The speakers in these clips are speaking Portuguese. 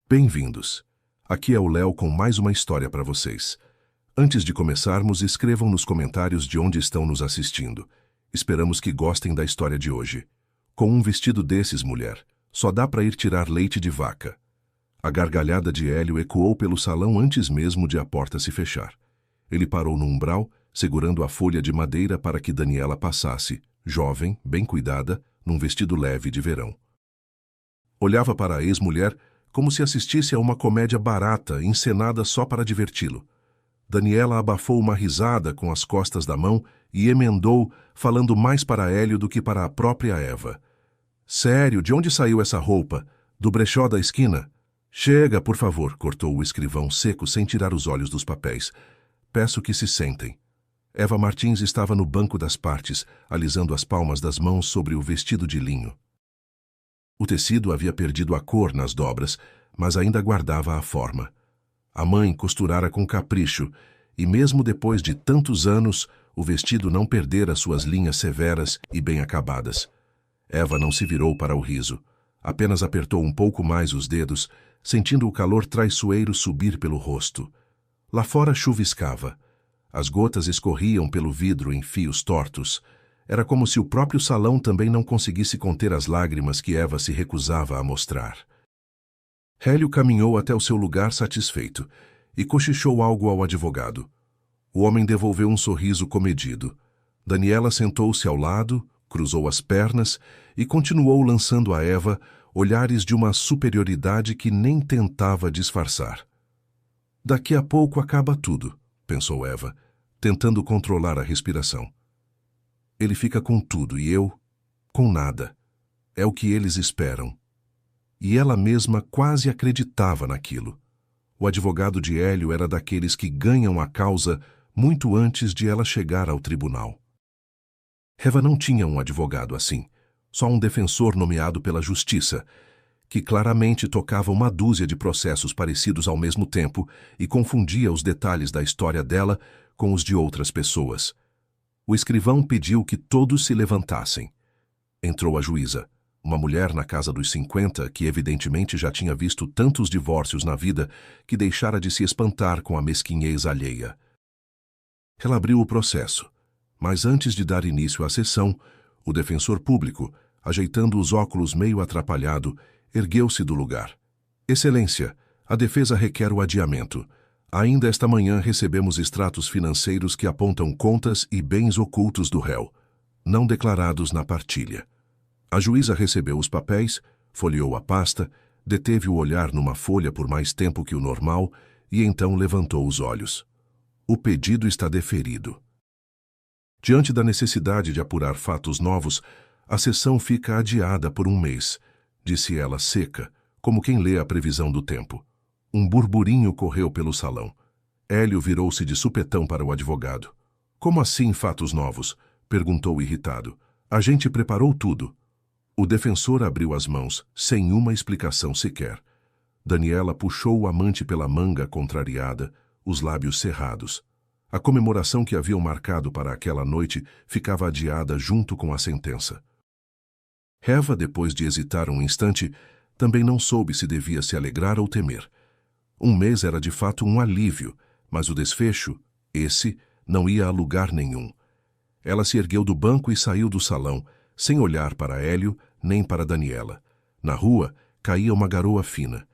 Bem-vindos! Aqui é o Léo com mais uma história para vocês. Antes de começarmos, escrevam nos comentários de onde estão nos assistindo. Esperamos que gostem da história de hoje. Com um vestido desses, mulher, só dá para ir tirar leite de vaca. A gargalhada de Hélio ecoou pelo salão antes mesmo de a porta se fechar. Ele parou no umbral, segurando a folha de madeira para que Daniela passasse, jovem, bem cuidada, num vestido leve de verão. Olhava para a ex-mulher como se assistisse a uma comédia barata, encenada só para diverti-lo. Daniela abafou uma risada com as costas da mão e emendou, falando mais para Hélio do que para a própria Eva. Sério, de onde saiu essa roupa? Do brechó da esquina? Chega, por favor, cortou o escrivão seco sem tirar os olhos dos papéis. Peço que se sentem. Eva Martins estava no banco das partes, alisando as palmas das mãos sobre o vestido de linho. O tecido havia perdido a cor nas dobras, mas ainda guardava a forma. A mãe costurara com capricho, e mesmo depois de tantos anos, o vestido não perdera suas linhas severas e bem acabadas. Eva não se virou para o riso. Apenas apertou um pouco mais os dedos, sentindo o calor traiçoeiro subir pelo rosto. Lá fora chuviscava. As gotas escorriam pelo vidro em fios tortos. Era como se o próprio salão também não conseguisse conter as lágrimas que Eva se recusava a mostrar. Hélio caminhou até o seu lugar satisfeito e cochichou algo ao advogado. O homem devolveu um sorriso comedido. Daniela sentou-se ao lado, cruzou as pernas e continuou lançando a Eva olhares de uma superioridade que nem tentava disfarçar. Daqui a pouco acaba tudo, pensou Eva, tentando controlar a respiração. Ele fica com tudo e eu, com nada. É o que eles esperam. E ela mesma quase acreditava naquilo. O advogado de Hélio era daqueles que ganham a causa muito antes de ela chegar ao tribunal. Eva não tinha um advogado assim, só um defensor nomeado pela justiça, que claramente tocava uma dúzia de processos parecidos ao mesmo tempo e confundia os detalhes da história dela com os de outras pessoas. O escrivão pediu que todos se levantassem. Entrou a juíza, uma mulher na casa dos 50 que evidentemente já tinha visto tantos divórcios na vida que deixara de se espantar com a mesquinhez alheia. Ela abriu o processo, mas antes de dar início à sessão, o defensor público, ajeitando os óculos meio atrapalhado, ergueu-se do lugar. Excelência, a defesa requer o adiamento. Ainda esta manhã recebemos extratos financeiros que apontam contas e bens ocultos do réu, não declarados na partilha. A juíza recebeu os papéis, folheou a pasta, deteve o olhar numa folha por mais tempo que o normal e então levantou os olhos. O pedido está deferido. Diante da necessidade de apurar fatos novos, a sessão fica adiada por um mês, disse ela seca, como quem lê a previsão do tempo. Um burburinho correu pelo salão. Hélio virou-se de supetão para o advogado. Como assim fatos novos? Perguntou irritado. A gente preparou tudo. O defensor abriu as mãos, sem uma explicação sequer. Daniela puxou o amante pela manga contrariada, os lábios cerrados. A comemoração que haviam marcado para aquela noite ficava adiada junto com a sentença. Eva, depois de hesitar um instante, também não soube se devia se alegrar ou temer. Um mês era de fato um alívio, mas o desfecho, esse, não ia a lugar nenhum. Ela se ergueu do banco e saiu do salão, sem olhar para Hélio nem para Daniela. Na rua, caía uma garoa fina.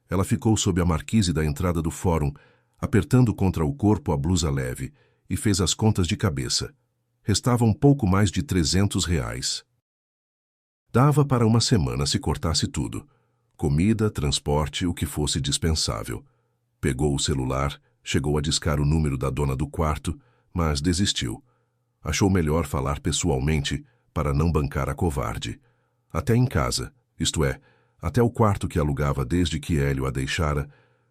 Ela ficou sob a marquise da entrada do fórum, apertando contra o corpo a blusa leve, e fez as contas de cabeça. Restavam pouco mais de R$300. Dava para uma semana se cortasse tudo. Comida, transporte, o que fosse dispensável. Pegou o celular, chegou a discar o número da dona do quarto, mas desistiu. Achou melhor falar pessoalmente para não bancar a covarde. Até em casa, isto é, até o quarto que alugava desde que Hélio a deixara,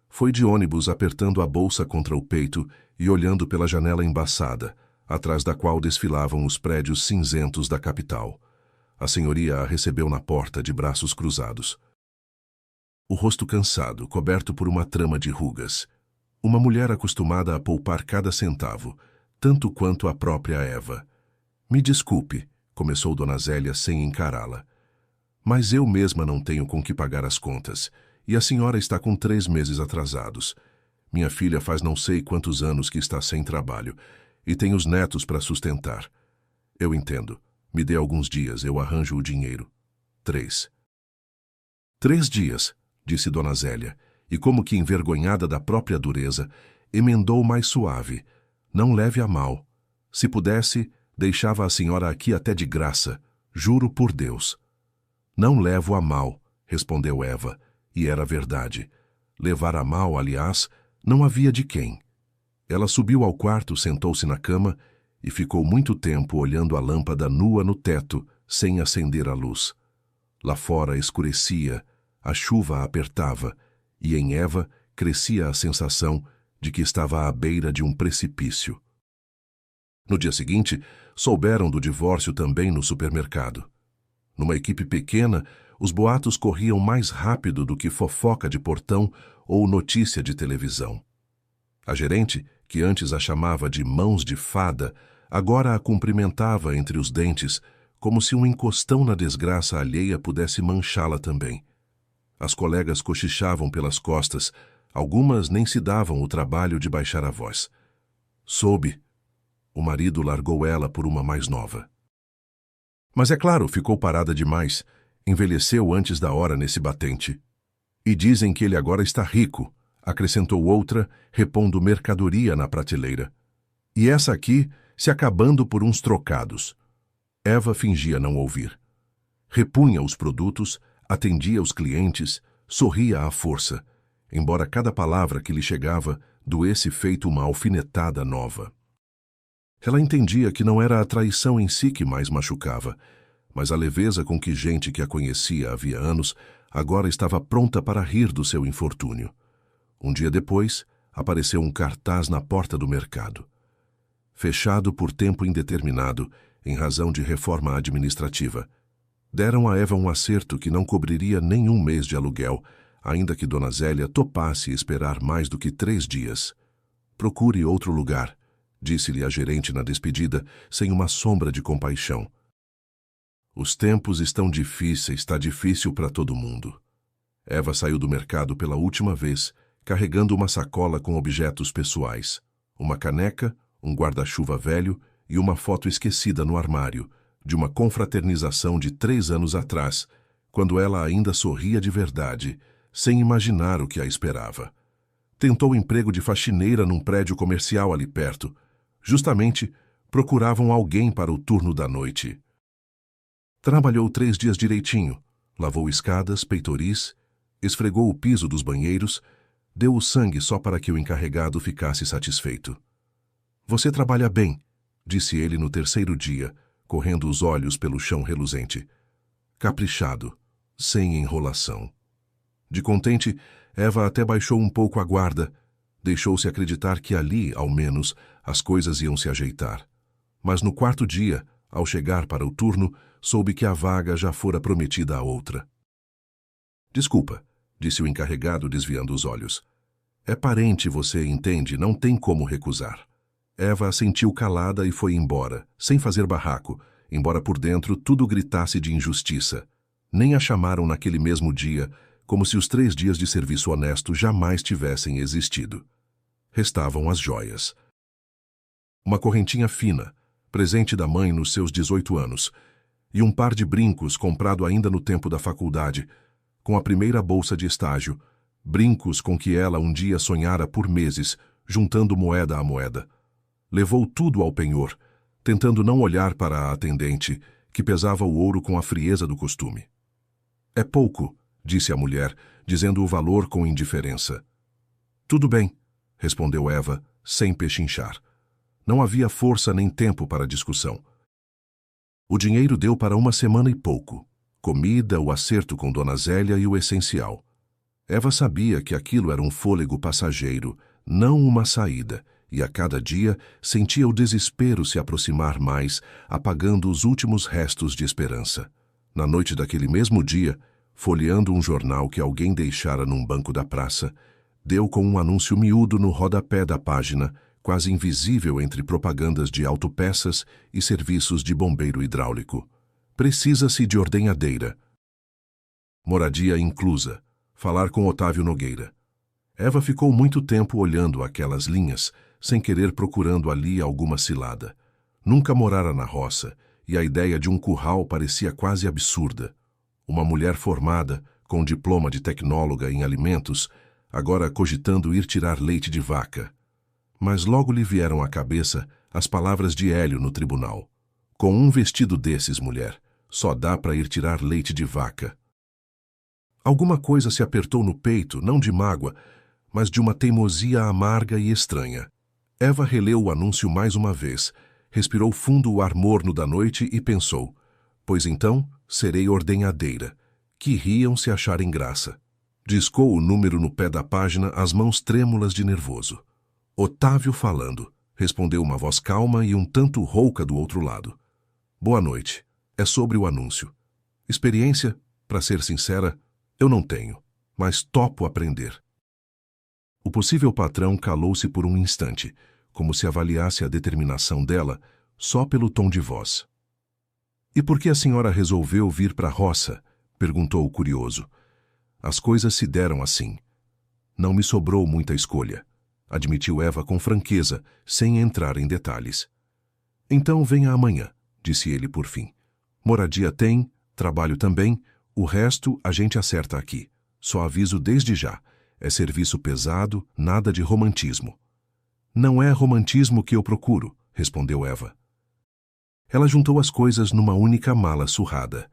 foi de ônibus apertando a bolsa contra o peito e olhando pela janela embaçada, atrás da qual desfilavam os prédios cinzentos da capital. A senhoria a recebeu na porta de braços cruzados. O rosto cansado, coberto por uma trama de rugas. Uma mulher acostumada a poupar cada centavo, tanto quanto a própria Eva. Me desculpe, começou Dona Zélia sem encará-la. Mas eu mesma não tenho com que pagar as contas, E a senhora está com 3 meses atrasados. Minha filha faz não sei quantos anos que está sem trabalho e tem os netos para sustentar. Eu entendo. Me dê alguns dias, eu arranjo o dinheiro. 3. 3 dias, disse Dona Zélia, e como que envergonhada da própria dureza, emendou mais suave. Não leve a mal. Se pudesse, deixava a senhora aqui até de graça. Juro por Deus. Não levo a mal, respondeu Eva, e era verdade. Levar a mal, aliás, não havia de quem. Ela subiu ao quarto, sentou-se na cama e ficou muito tempo olhando a lâmpada nua no teto, sem acender a luz. Lá fora escurecia, a chuva a apertava, e em Eva crescia a sensação de que estava à beira de um precipício. No dia seguinte, souberam do divórcio também no supermercado. Numa equipe pequena, os boatos corriam mais rápido do que fofoca de portão ou notícia de televisão. A gerente, que antes a chamava de mãos de fada, agora a cumprimentava entre os dentes, como se um encostão na desgraça alheia pudesse manchá-la também. As colegas cochichavam pelas costas, algumas nem se davam o trabalho de baixar a voz. Soube. O marido largou ela por uma mais nova. Mas é claro, ficou parada demais, envelheceu antes da hora nesse batente. E dizem que ele agora está rico, acrescentou outra, repondo mercadoria na prateleira. E essa aqui se acabando por uns trocados. Eva fingia não ouvir. Repunha os produtos, atendia os clientes, sorria à força, embora cada palavra que lhe chegava doesse feito uma alfinetada nova. Ela entendia que não era a traição em si que mais machucava, mas a leveza com que gente que a conhecia havia anos agora estava pronta para rir do seu infortúnio. Um dia depois, apareceu um cartaz na porta do mercado. Fechado por tempo indeterminado, em razão de reforma administrativa. Deram a Eva um acerto que não cobriria nem um mês de aluguel, ainda que Dona Zélia topasse esperar mais do que 3 dias. Procure outro lugar, disse-lhe a gerente na despedida, sem uma sombra de compaixão. Os tempos estão difíceis, está difícil para todo mundo. Eva saiu do mercado pela última vez, carregando uma sacola com objetos pessoais, uma caneca, um guarda-chuva velho e uma foto esquecida no armário, de uma confraternização de 3 anos atrás, quando ela ainda sorria de verdade, sem imaginar o que a esperava. Tentou emprego de faxineira num prédio comercial ali perto. Justamente, procuravam alguém para o turno da noite. Trabalhou 3 dias direitinho, lavou escadas, peitoris, esfregou o piso dos banheiros, deu o sangue só para que o encarregado ficasse satisfeito. Você trabalha bem, disse ele no 3º dia, correndo os olhos pelo chão reluzente. Caprichado, sem enrolação. De contente, Eva até baixou um pouco a guarda, deixou-se acreditar que ali, ao menos, as coisas iam se ajeitar. Mas no 4º dia, ao chegar para o turno, soube que a vaga já fora prometida a outra. Desculpa, disse o encarregado desviando os olhos. É parente, você entende, não tem como recusar. Eva assentiu calada e foi embora, sem fazer barraco, embora por dentro tudo gritasse de injustiça. Nem a chamaram naquele mesmo dia, como se os 3 dias de serviço honesto jamais tivessem existido. Restavam as joias. Uma correntinha fina, presente da mãe nos seus 18 anos, e um par de brincos comprado ainda no tempo da faculdade, com a primeira bolsa de estágio, brincos com que ela um dia sonhara por meses, juntando moeda a moeda. Levou tudo ao penhor, tentando não olhar para a atendente, que pesava o ouro com a frieza do costume. É pouco, disse a mulher, dizendo o valor com indiferença. Tudo bem, respondeu Eva, sem pechinchar. Não havia força nem tempo para discussão. O dinheiro deu para 1 semana e pouco. Comida, o acerto com Dona Zélia e o essencial. Eva sabia que aquilo era um fôlego passageiro, não uma saída, e a cada dia sentia o desespero se aproximar mais, apagando os últimos restos de esperança. Na noite daquele mesmo dia, folheando um jornal que alguém deixara num banco da praça, deu com um anúncio miúdo no rodapé da página, quase invisível entre propagandas de autopeças e serviços de bombeiro hidráulico. Precisa-se de ordenhadeira. Moradia inclusa. Falar com Otávio Nogueira. Eva ficou muito tempo olhando aquelas linhas, sem querer procurando ali alguma cilada. Nunca morara na roça, e a ideia de um curral parecia quase absurda. Uma mulher formada, com diploma de tecnóloga em alimentos, agora cogitando ir tirar leite de vaca. Mas logo lhe vieram à cabeça as palavras de Hélio no tribunal. Com um vestido desses, mulher, só dá para ir tirar leite de vaca. Alguma coisa se apertou no peito, não de mágoa, mas de uma teimosia amarga e estranha. Eva releu o anúncio mais uma vez, respirou fundo o ar morno da noite e pensou, pois então serei ordenhadeira, que riam se acharem graça. Discou o número no pé da página, as mãos trêmulas de nervoso. Otávio falando, respondeu uma voz calma e um tanto rouca do outro lado. Boa noite. É sobre o anúncio. Experiência, para ser sincera, eu não tenho, mas topo aprender. O possível patrão calou-se por um instante, como se avaliasse a determinação dela só pelo tom de voz. E por que a senhora resolveu vir para a roça? Perguntou o curioso. As coisas se deram assim. Não me sobrou muita escolha, admitiu Eva com franqueza, sem entrar em detalhes. Então venha amanhã, disse ele por fim. Moradia tem, trabalho também, o resto a gente acerta aqui. Só aviso desde já. É serviço pesado, nada de romantismo. Não é romantismo que eu procuro, respondeu Eva. Ela juntou as coisas numa única mala surrada.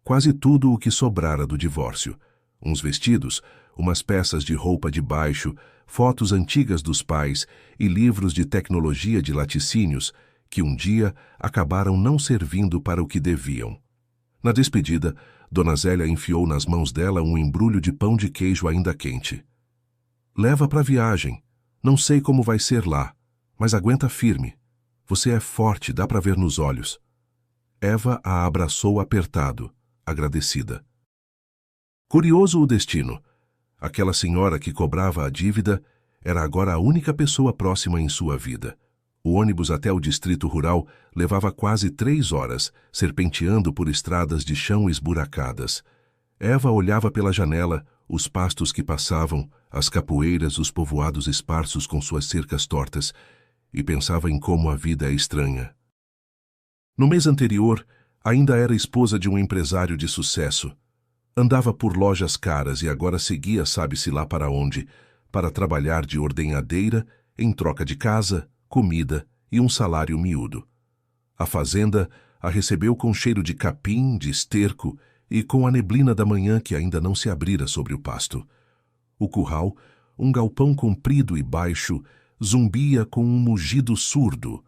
Quase tudo o que sobrara do divórcio. Uns vestidos, umas peças de roupa de baixo, fotos antigas dos pais e livros de tecnologia de laticínios que um dia acabaram não servindo para o que deviam. Na despedida, Dona Zélia enfiou nas mãos dela um embrulho de pão de queijo ainda quente. Leva para a viagem. Não sei como vai ser lá, mas aguenta firme. Você é forte, dá para ver nos olhos. Eva a abraçou apertado, agradecida. Curioso o destino. Aquela senhora que cobrava a dívida era agora a única pessoa próxima em sua vida. O ônibus até o distrito rural levava quase 3 horas, serpenteando por estradas de chão esburacadas. Eva olhava pela janela, os pastos que passavam, as capoeiras, os povoados esparsos com suas cercas tortas, e pensava em como a vida é estranha. No mês anterior, ainda era esposa de um empresário de sucesso. Andava por lojas caras e agora seguia sabe-se lá para onde, para trabalhar de ordenhadeira em troca de casa, comida e um salário miúdo. A fazenda a recebeu com cheiro de capim, de esterco e com a neblina da manhã que ainda não se abrira sobre o pasto. O curral, um galpão comprido e baixo, zumbia com um mugido surdo.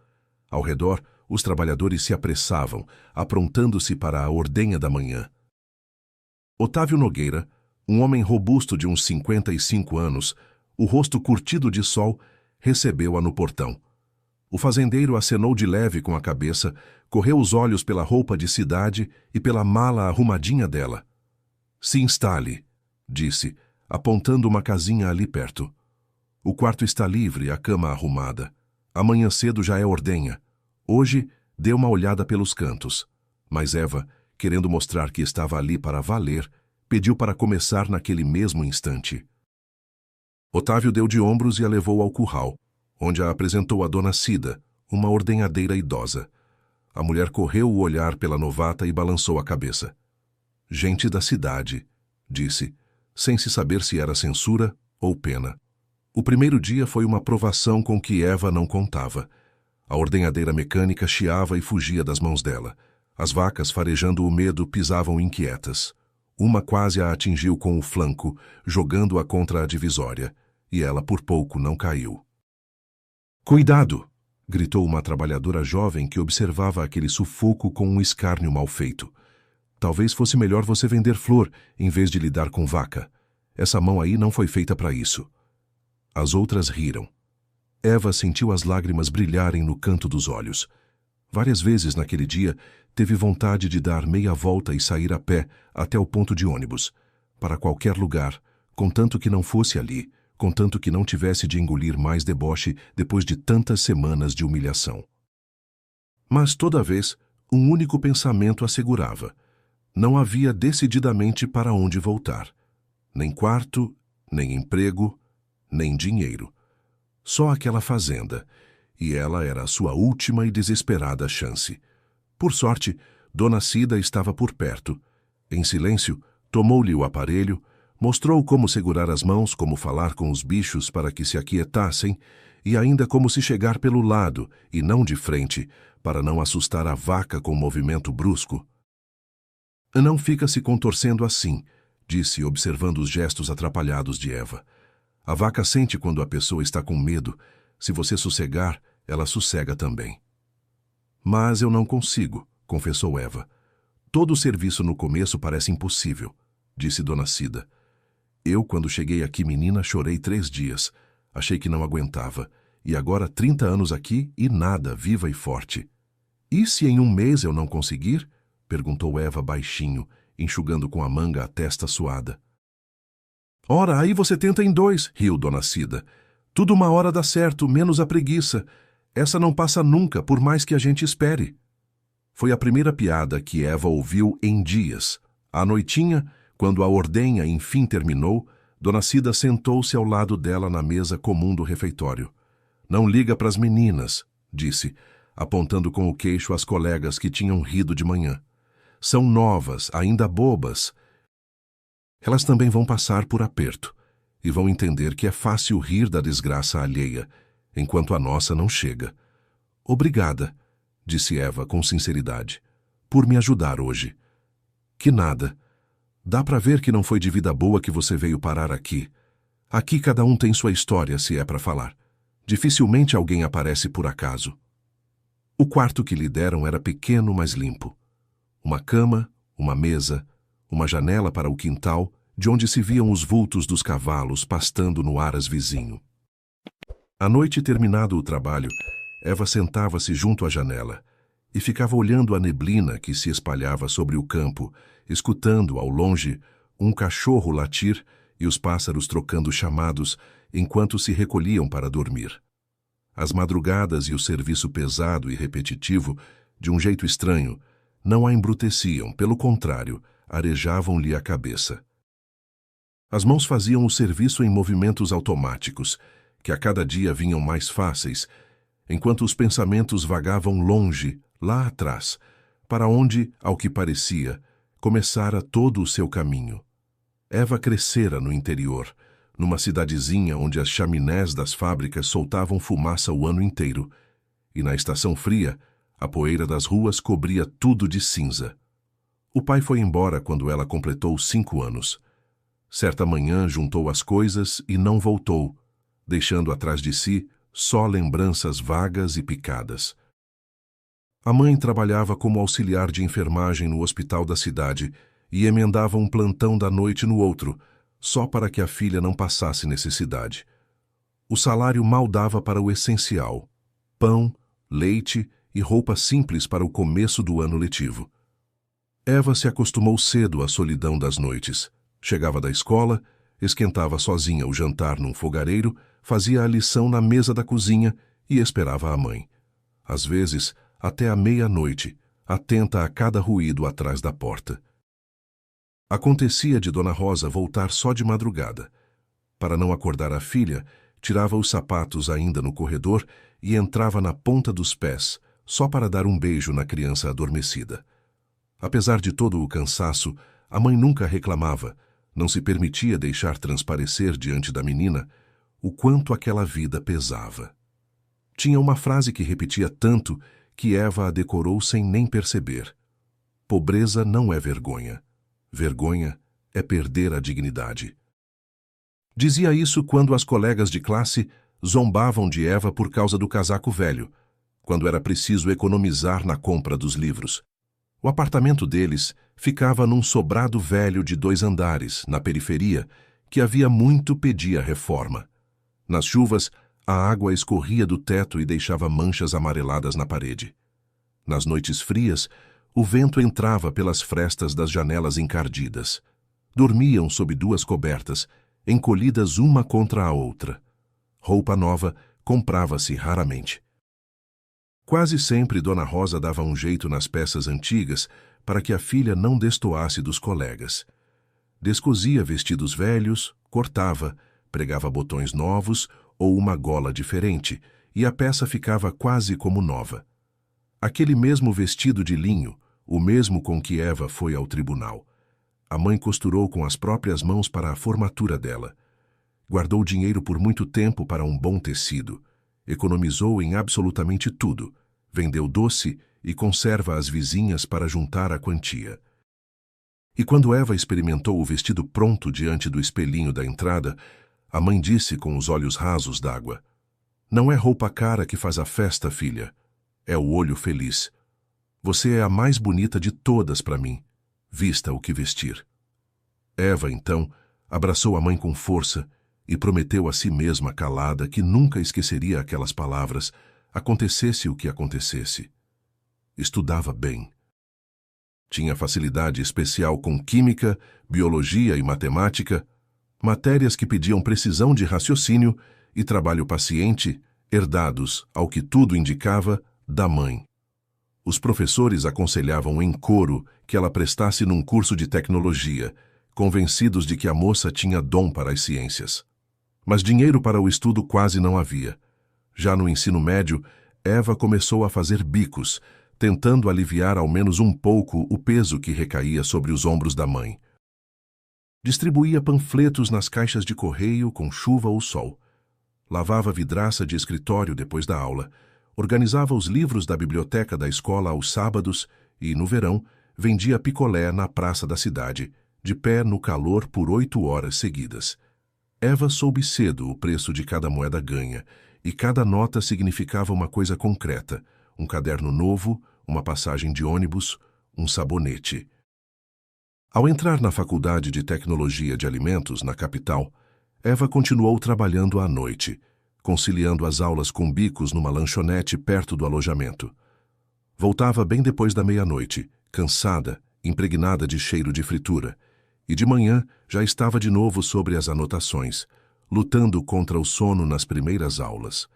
Ao redor, os trabalhadores se apressavam, aprontando-se para a ordenha da manhã. Otávio Nogueira, um homem robusto de uns 55 anos, o rosto curtido de sol, recebeu-a no portão. O fazendeiro acenou de leve com a cabeça, correu os olhos pela roupa de cidade e pela mala arrumadinha dela. Se instale, disse, apontando uma casinha ali perto. O quarto está livre, a cama arrumada. Amanhã cedo já é ordenha. Hoje, dê uma olhada pelos cantos. Mas Eva, querendo mostrar que estava ali para valer, pediu para começar naquele mesmo instante. Otávio deu de ombros e a levou ao curral, onde a apresentou a dona Cida, uma ordenhadeira idosa. A mulher correu o olhar pela novata e balançou a cabeça. Gente da cidade, disse, sem se saber se era censura ou pena. O primeiro dia foi uma provação com que Eva não contava. A ordenhadeira mecânica chiava e fugia das mãos dela. As vacas, farejando o medo, pisavam inquietas. Uma quase a atingiu com o flanco, jogando-a contra a divisória, e ela por pouco não caiu. Cuidado! Gritou uma trabalhadora jovem que observava aquele sufoco com um escárnio mal feito. Talvez fosse melhor você vender flor em vez de lidar com vaca. Essa mão aí não foi feita para isso. As outras riram. Eva sentiu as lágrimas brilharem no canto dos olhos. Várias vezes naquele dia teve vontade de dar meia volta e sair a pé até o ponto de ônibus, para qualquer lugar, contanto que não fosse ali, contanto que não tivesse de engolir mais deboche depois de tantas semanas de humilhação. Mas toda vez, um único pensamento a segurava. Não havia decididamente para onde voltar. Nem quarto, nem emprego, nem dinheiro. Só aquela fazenda, e ela era a sua última e desesperada chance. Por sorte, Dona Cida estava por perto. Em silêncio, tomou-lhe o aparelho, mostrou como segurar as mãos, como falar com os bichos para que se aquietassem, e ainda como se chegar pelo lado, e não de frente, para não assustar a vaca com movimento brusco. Não fica se contorcendo assim, disse, observando os gestos atrapalhados de Eva. A vaca sente quando a pessoa está com medo. Se você sossegar, ela sossega também. Mas eu não consigo, confessou Eva. Todo o serviço no começo parece impossível, disse Dona Cida. Eu, quando cheguei aqui menina, chorei 3 dias. Achei que não aguentava. E agora 30 anos aqui e nada, viva e forte. E se em 1 mês eu não conseguir? Perguntou Eva baixinho, enxugando com a manga a testa suada. Ora, aí você tenta em 2, riu Dona Cida. Tudo uma hora dá certo, menos a preguiça. Essa não passa nunca, por mais que a gente espere. Foi a primeira piada que Eva ouviu em dias. À noitinha, quando a ordenha enfim terminou, Dona Cida sentou-se ao lado dela na mesa comum do refeitório. Não liga pras meninas, disse, apontando com o queixo as colegas que tinham rido de manhã. São novas, ainda bobas. Elas também vão passar por aperto e vão entender que é fácil rir da desgraça alheia, enquanto a nossa não chega. Obrigada, disse Eva com sinceridade, por me ajudar hoje. Que nada. Dá para ver que não foi de vida boa que você veio parar aqui. Aqui cada um tem sua história, se é para falar. Dificilmente alguém aparece por acaso. O quarto que lhe deram era pequeno, mas limpo. Uma cama, uma mesa, uma janela para o quintal, de onde se viam os vultos dos cavalos pastando no aras vizinho. À noite, terminado o trabalho, Eva sentava-se junto à janela e ficava olhando a neblina que se espalhava sobre o campo, escutando, ao longe, um cachorro latir e os pássaros trocando chamados enquanto se recolhiam para dormir. As madrugadas e o serviço pesado e repetitivo, de um jeito estranho, não a embruteciam, pelo contrário, arejavam-lhe a cabeça. As mãos faziam o serviço em movimentos automáticos, que a cada dia vinham mais fáceis, enquanto os pensamentos vagavam longe, lá atrás, para onde, ao que parecia, começara todo o seu caminho. Eva crescera no interior, numa cidadezinha onde as chaminés das fábricas soltavam fumaça o ano inteiro, e na estação fria, a poeira das ruas cobria tudo de cinza. O pai foi embora quando ela completou 5 anos. Certa manhã juntou as coisas e não voltou, deixando atrás de si só lembranças vagas e picadas. A mãe trabalhava como auxiliar de enfermagem no hospital da cidade e emendava um plantão da noite no outro, só para que a filha não passasse necessidade. O salário mal dava para o essencial: pão, leite e roupa simples para o começo do ano letivo. Eva se acostumou cedo à solidão das noites. Chegava da escola, esquentava sozinha o jantar num fogareiro, fazia a lição na mesa da cozinha e esperava a mãe. Às vezes, até à meia-noite, atenta a cada ruído atrás da porta. Acontecia de Dona Rosa voltar só de madrugada. Para não acordar a filha, tirava os sapatos ainda no corredor e entrava na ponta dos pés, só para dar um beijo na criança adormecida. Apesar de todo o cansaço, a mãe nunca reclamava, não se permitia deixar transparecer diante da menina o quanto aquela vida pesava. Tinha uma frase que repetia tanto que Eva a decorou sem nem perceber. Pobreza não é vergonha. Vergonha é perder a dignidade. Dizia isso quando as colegas de classe zombavam de Eva por causa do casaco velho, quando era preciso economizar na compra dos livros. O apartamento deles ficava num sobrado velho de 2 andares, na periferia, que havia muito pedia reforma. Nas chuvas, a água escorria do teto e deixava manchas amareladas na parede. Nas noites frias, o vento entrava pelas frestas das janelas encardidas. Dormiam sob 2 cobertas, encolhidas uma contra a outra. Roupa nova comprava-se raramente. Quase sempre Dona Rosa dava um jeito nas peças antigas para que a filha não destoasse dos colegas. Descosia vestidos velhos, cortava, pregava botões novos ou uma gola diferente, e a peça ficava quase como nova. Aquele mesmo vestido de linho, o mesmo com que Eva foi ao tribunal. A mãe costurou com as próprias mãos para a formatura dela. Guardou dinheiro por muito tempo para um bom tecido. Economizou em absolutamente tudo. Vendeu doce e conserva às vizinhas para juntar a quantia. E quando Eva experimentou o vestido pronto diante do espelhinho da entrada, a mãe disse com os olhos rasos d'água: "Não é roupa cara que faz a festa, filha. É o olho feliz. Você é a mais bonita de todas para mim. Vista o que vestir." Eva, então, abraçou a mãe com força e prometeu a si mesma calada que nunca esqueceria aquelas palavras, acontecesse o que acontecesse. Estudava bem. Tinha facilidade especial com química, biologia e matemática, matérias que pediam precisão de raciocínio e trabalho paciente, herdados, ao que tudo indicava, da mãe. Os professores aconselhavam em coro que ela prestasse num curso de tecnologia, convencidos de que a moça tinha dom para as ciências. Mas dinheiro para o estudo quase não havia. Já no ensino médio, Eva começou a fazer bicos, tentando aliviar ao menos um pouco o peso que recaía sobre os ombros da mãe. Distribuía panfletos nas caixas de correio com chuva ou sol. Lavava a vidraça de escritório depois da aula. Organizava os livros da biblioteca da escola aos sábados e, no verão, vendia picolé na praça da cidade, de pé no calor por 8 horas seguidas. Eva soube cedo o preço de cada moeda ganha, e cada nota significava uma coisa concreta: um caderno novo, uma passagem de ônibus, um sabonete. Ao entrar na Faculdade de Tecnologia de Alimentos, na capital, Eva continuou trabalhando à noite, conciliando as aulas com bicos numa lanchonete perto do alojamento. Voltava bem depois da meia-noite, cansada, impregnada de cheiro de fritura, e de manhã já estava de novo sobre as anotações, lutando contra o sono nas primeiras aulas.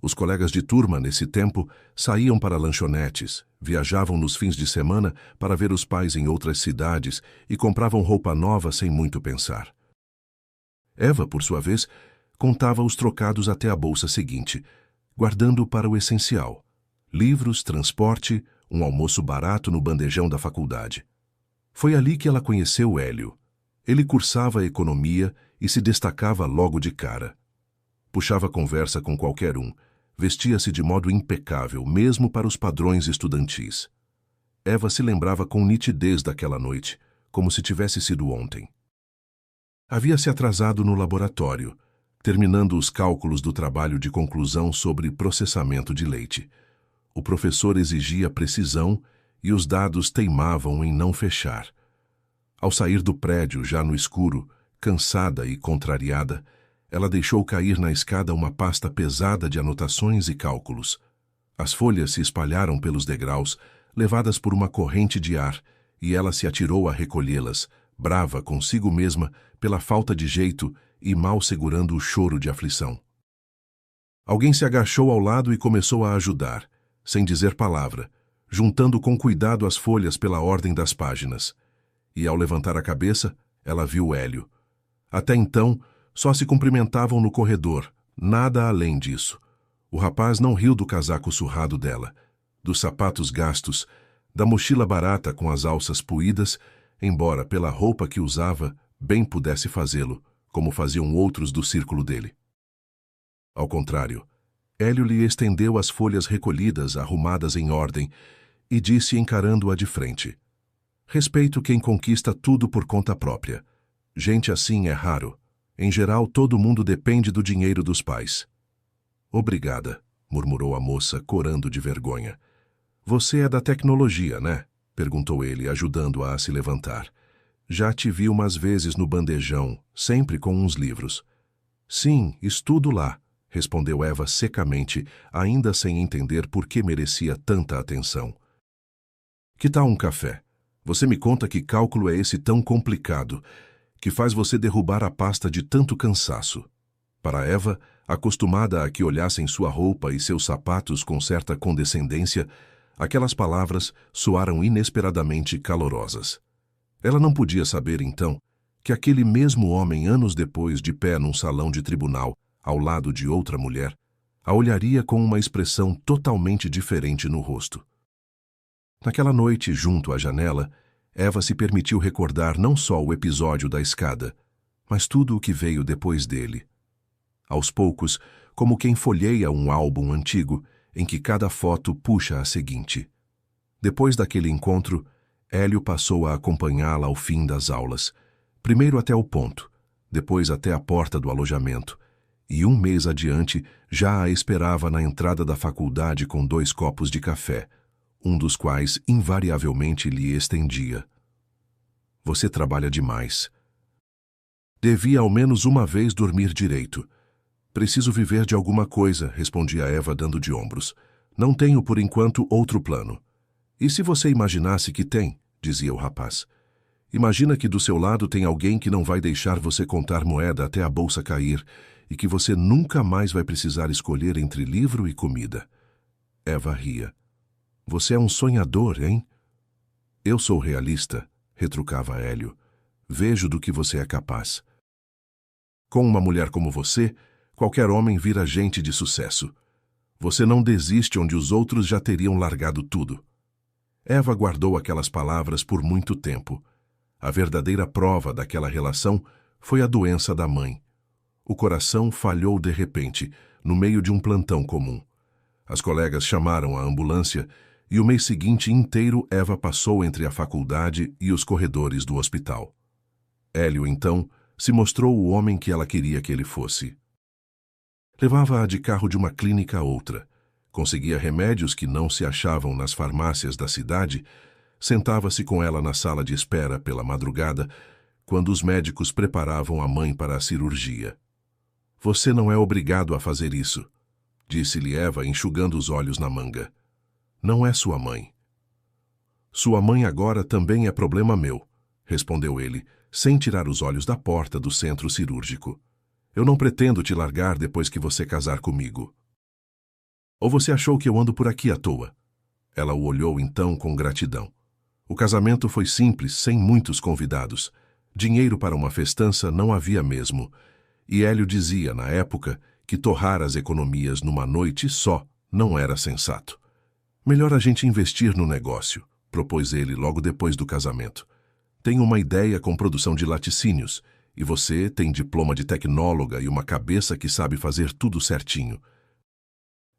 Os colegas de turma, nesse tempo, saíam para lanchonetes, viajavam nos fins de semana para ver os pais em outras cidades e compravam roupa nova sem muito pensar. Eva, por sua vez, contava os trocados até a bolsa seguinte, guardando para o essencial: livros, transporte, um almoço barato no bandejão da faculdade. Foi ali que ela conheceu Hélio. Ele cursava economia e se destacava logo de cara. Puxava conversa com qualquer um, vestia-se de modo impecável, mesmo para os padrões estudantis. Eva se lembrava com nitidez daquela noite, como se tivesse sido ontem. Havia se atrasado no laboratório, terminando os cálculos do trabalho de conclusão sobre processamento de leite. O professor exigia precisão e os dados teimavam em não fechar. Ao sair do prédio, já no escuro, cansada e contrariada, ela deixou cair na escada uma pasta pesada de anotações e cálculos. As folhas se espalharam pelos degraus, levadas por uma corrente de ar, e ela se atirou a recolhê-las, brava consigo mesma pela falta de jeito e mal segurando o choro de aflição. Alguém se agachou ao lado e começou a ajudar, sem dizer palavra, juntando com cuidado as folhas pela ordem das páginas. E, ao levantar a cabeça, ela viu Hélio. Até então, só se cumprimentavam no corredor, nada além disso. O rapaz não riu do casaco surrado dela, dos sapatos gastos, da mochila barata com as alças puídas, embora pela roupa que usava bem pudesse fazê-lo, como faziam outros do círculo dele. Ao contrário, Hélio lhe estendeu as folhas recolhidas, arrumadas em ordem, e disse encarando-a de frente: "Respeito quem conquista tudo por conta própria. Gente assim é raro. Em geral, todo mundo depende do dinheiro dos pais." "Obrigada", murmurou a moça, corando de vergonha. "Você é da tecnologia, né?" perguntou ele, ajudando-a a se levantar. "Já te vi umas vezes no bandejão, sempre com uns livros." "Sim, estudo lá", respondeu Eva secamente, ainda sem entender por que merecia tanta atenção. "Que tal um café? Você me conta que cálculo é esse tão complicado, que faz você derrubar a pasta de tanto cansaço." Para Eva, acostumada a que olhassem sua roupa e seus sapatos com certa condescendência, aquelas palavras soaram inesperadamente calorosas. Ela não podia saber, então, que aquele mesmo homem, anos depois, de pé num salão de tribunal, ao lado de outra mulher, a olharia com uma expressão totalmente diferente no rosto. Naquela noite, junto à janela, Eva se permitiu recordar não só o episódio da escada, mas tudo o que veio depois dele. Aos poucos, como quem folheia um álbum antigo, em que cada foto puxa a seguinte. Depois daquele encontro, Hélio passou a acompanhá-la ao fim das aulas, primeiro até o ponto, depois até a porta do alojamento, e um mês adiante já a esperava na entrada da faculdade com 2 copos de café, um dos quais invariavelmente lhe estendia. Você trabalha demais. Devia ao menos uma vez dormir direito. Preciso viver de alguma coisa, respondia Eva dando de ombros. Não tenho, por enquanto, outro plano. E se você imaginasse que tem, dizia o rapaz. Imagina que do seu lado tem alguém que não vai deixar você contar moeda até a bolsa cair e que você nunca mais vai precisar escolher entre livro e comida. Eva ria. Você é um sonhador, hein? Eu sou realista, retrucava Hélio. Vejo do que você é capaz. Com uma mulher como você, qualquer homem vira gente de sucesso. Você não desiste onde os outros já teriam largado tudo. Eva guardou aquelas palavras por muito tempo. A verdadeira prova daquela relação foi a doença da mãe. O coração falhou de repente, no meio de um plantão comum. As colegas chamaram a ambulância e o mês seguinte inteiro Eva passou entre a faculdade e os corredores do hospital. Hélio, então, se mostrou o homem que ela queria que ele fosse. Levava-a de carro de uma clínica a outra. Conseguia remédios que não se achavam nas farmácias da cidade. Sentava-se com ela na sala de espera pela madrugada, quando os médicos preparavam a mãe para a cirurgia. Você não é obrigado a fazer isso, disse-lhe Eva, enxugando os olhos na manga. Não é sua mãe. Sua mãe agora também é problema meu, respondeu ele, sem tirar os olhos da porta do centro cirúrgico. Eu não pretendo te largar depois que você casar comigo. Ou você achou que eu ando por aqui à toa? Ela o olhou então com gratidão. O casamento foi simples, sem muitos convidados. Dinheiro para uma festança não havia mesmo. E Hélio dizia, na época, que torrar as economias numa noite só não era sensato. Melhor a gente investir no negócio, propôs ele logo depois do casamento. Tenho uma ideia com produção de laticínios, e você tem diploma de tecnóloga e uma cabeça que sabe fazer tudo certinho.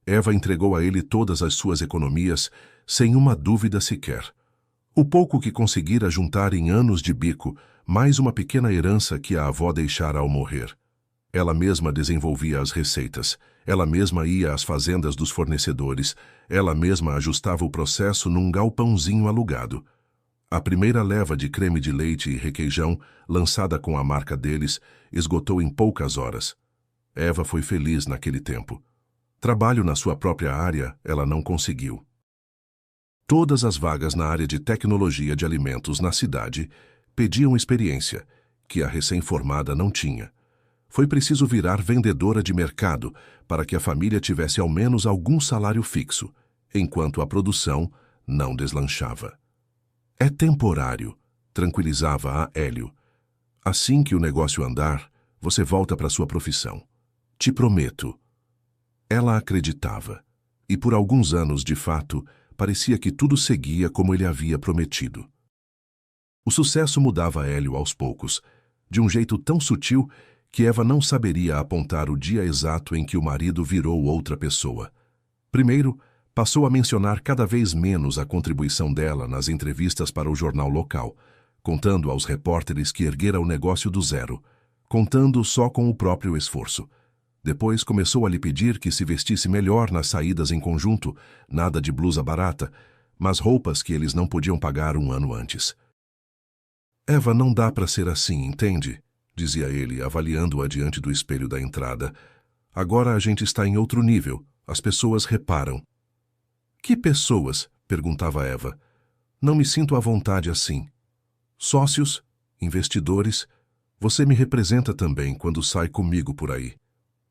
Eva entregou a ele todas as suas economias, sem uma dúvida sequer. O pouco que conseguira juntar em anos de bico, mais uma pequena herança que a avó deixara ao morrer. Ela mesma desenvolvia as receitas, ela mesma ia às fazendas dos fornecedores, ela mesma ajustava o processo num galpãozinho alugado. A primeira leva de creme de leite e requeijão, lançada com a marca deles, esgotou em poucas horas. Eva foi feliz naquele tempo. Trabalho na sua própria área, ela não conseguiu. Todas as vagas na área de tecnologia de alimentos na cidade pediam experiência, que a recém-formada não tinha. Foi preciso virar vendedora de mercado para que a família tivesse ao menos algum salário fixo, enquanto a produção não deslanchava. É temporário, tranquilizava a Hélio. Assim que o negócio andar, você volta para sua profissão. Te prometo. Ela acreditava, e por alguns anos, de fato, parecia que tudo seguia como ele havia prometido. O sucesso mudava Hélio aos poucos, de um jeito tão sutil que Eva não saberia apontar o dia exato em que o marido virou outra pessoa. Primeiro, passou a mencionar cada vez menos a contribuição dela nas entrevistas para o jornal local, contando aos repórteres que erguera o negócio do zero, contando só com o próprio esforço. Depois começou a lhe pedir que se vestisse melhor nas saídas em conjunto, nada de blusa barata, mas roupas que eles não podiam pagar um ano antes. Eva, não dá para ser assim, entende? Dizia ele, avaliando-a diante do espelho da entrada. Agora a gente está em outro nível, as pessoas reparam. Que pessoas? Perguntava Eva. Não me sinto à vontade assim. Sócios? Investidores? Você me representa também quando sai comigo por aí.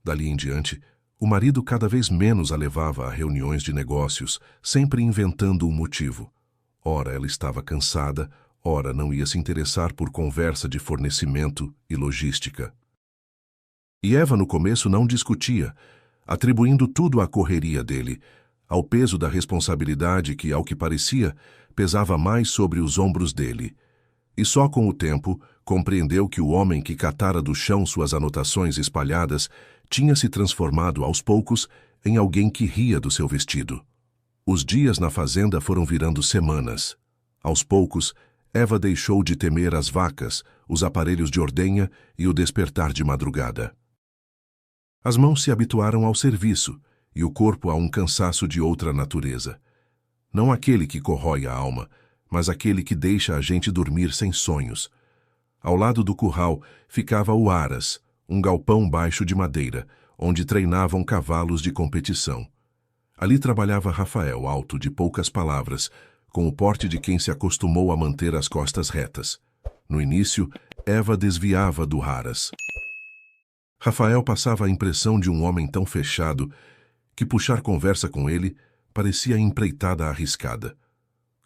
Dali em diante, o marido cada vez menos a levava a reuniões de negócios, sempre inventando um motivo. Ora ela estava cansada, Ora, não ia se interessar por conversa de fornecimento e logística. E Eva no começo não discutia, atribuindo tudo à correria dele, ao peso da responsabilidade que, ao que parecia, pesava mais sobre os ombros dele. E só com o tempo compreendeu que o homem que catara do chão suas anotações espalhadas tinha se transformado aos poucos em alguém que ria do seu vestido. Os dias na fazenda foram virando semanas. Aos poucos, Eva deixou de temer as vacas, os aparelhos de ordenha e o despertar de madrugada. As mãos se habituaram ao serviço e o corpo a um cansaço de outra natureza. Não aquele que corrói a alma, mas aquele que deixa a gente dormir sem sonhos. Ao lado do curral ficava o Aras, um galpão baixo de madeira, onde treinavam cavalos de competição. Ali trabalhava Rafael, alto, de poucas palavras, com o porte de quem se acostumou a manter as costas retas. No início, Eva desviava do Aras. Rafael passava a impressão de um homem tão fechado que puxar conversa com ele parecia empreitada arriscada.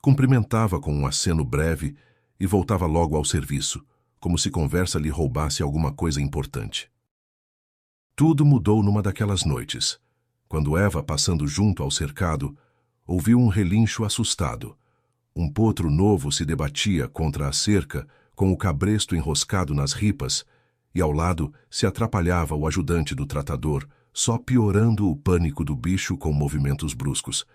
Cumprimentava com um aceno breve e voltava logo ao serviço, como se conversa lhe roubasse alguma coisa importante. Tudo mudou numa daquelas noites, quando Eva, passando junto ao cercado, ouviu um relincho assustado. Um potro novo se debatia contra a cerca, com o cabresto enroscado nas ripas, e ao lado se atrapalhava o ajudante do tratador, só piorando o pânico do bicho com movimentos bruscos.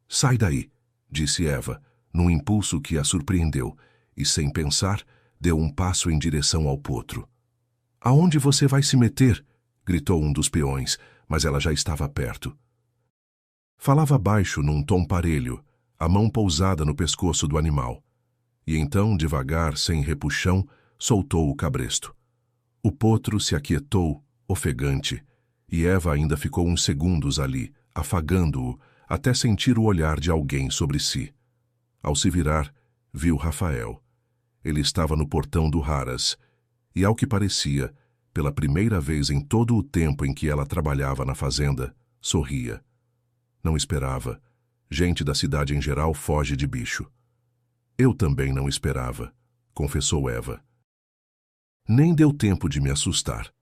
"Sai daí", disse Eva, num impulso que a surpreendeu, e, sem pensar, deu um passo em direção ao potro. "Aonde você vai se meter?", gritou um dos peões, mas ela já estava perto. Falava baixo num tom parelho, a mão pousada no pescoço do animal. E então, devagar, sem repuxão, soltou o cabresto. O potro se aquietou, ofegante, e Eva ainda ficou uns segundos ali, afagando-o, até sentir o olhar de alguém sobre si. Ao se virar, viu Rafael. Ele estava no portão do Aras, e ao que parecia, pela primeira vez em todo o tempo em que ela trabalhava na fazenda, sorria. Não esperava. Gente da cidade em geral foge de bicho. "Eu também não esperava", confessou Eva. "Nem deu tempo de me assustar."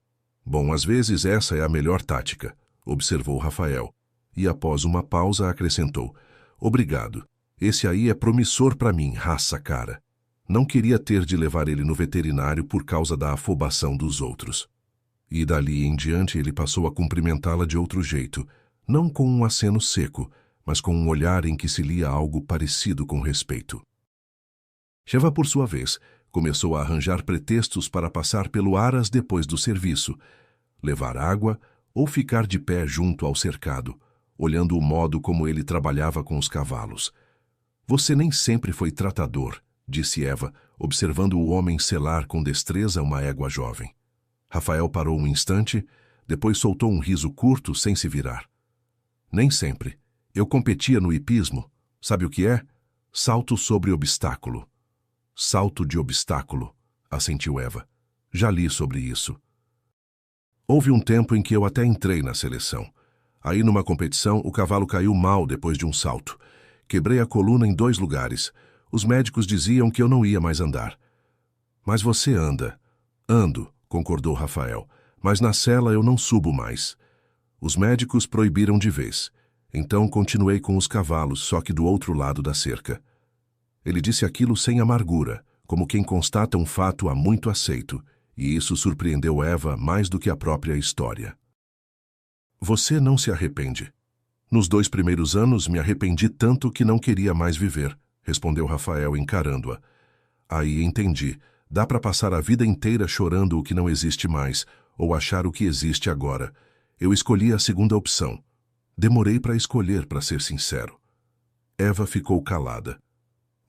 "Bom, às vezes essa é a melhor tática", observou Rafael, e após uma pausa acrescentou: "Obrigado. Esse aí é promissor para mim, raça cara." Não queria ter de levar ele no veterinário por causa da afobação dos outros. E dali em diante ele passou a cumprimentá-la de outro jeito, não com um aceno seco, mas com um olhar em que se lia algo parecido com respeito. Eva, por sua vez, começou a arranjar pretextos para passar pelo Aras depois do serviço, levar água ou ficar de pé junto ao cercado, olhando o modo como ele trabalhava com os cavalos. "Você nem sempre foi tratador", disse Eva, observando o homem selar com destreza uma égua jovem. Rafael parou um instante, depois soltou um riso curto sem se virar. "Nem sempre. Eu competia no hipismo. Sabe o que é? Salto sobre obstáculo." "Salto de obstáculo", assentiu Eva. "Já li sobre isso." "Houve um tempo em que eu até entrei na seleção. Aí, numa competição, o cavalo caiu mal depois de um salto. Quebrei a coluna em 2 lugares. Os médicos diziam que eu não ia mais andar." "Mas você anda." "Ando", concordou Rafael, "mas na sela eu não subo mais." Os médicos proibiram de vez. Então continuei com os cavalos, só que do outro lado da cerca. Ele disse aquilo sem amargura, como quem constata um fato há muito aceito, e isso surpreendeu Eva mais do que a própria história. "Você não se arrepende?" "Nos 2 primeiros anos me arrependi tanto que não queria mais viver", respondeu Rafael encarando-a. "Aí entendi. Dá para passar a vida inteira chorando o que não existe mais, ou achar o que existe agora. Eu escolhi a segunda opção. Demorei para escolher, para ser sincero." Eva ficou calada.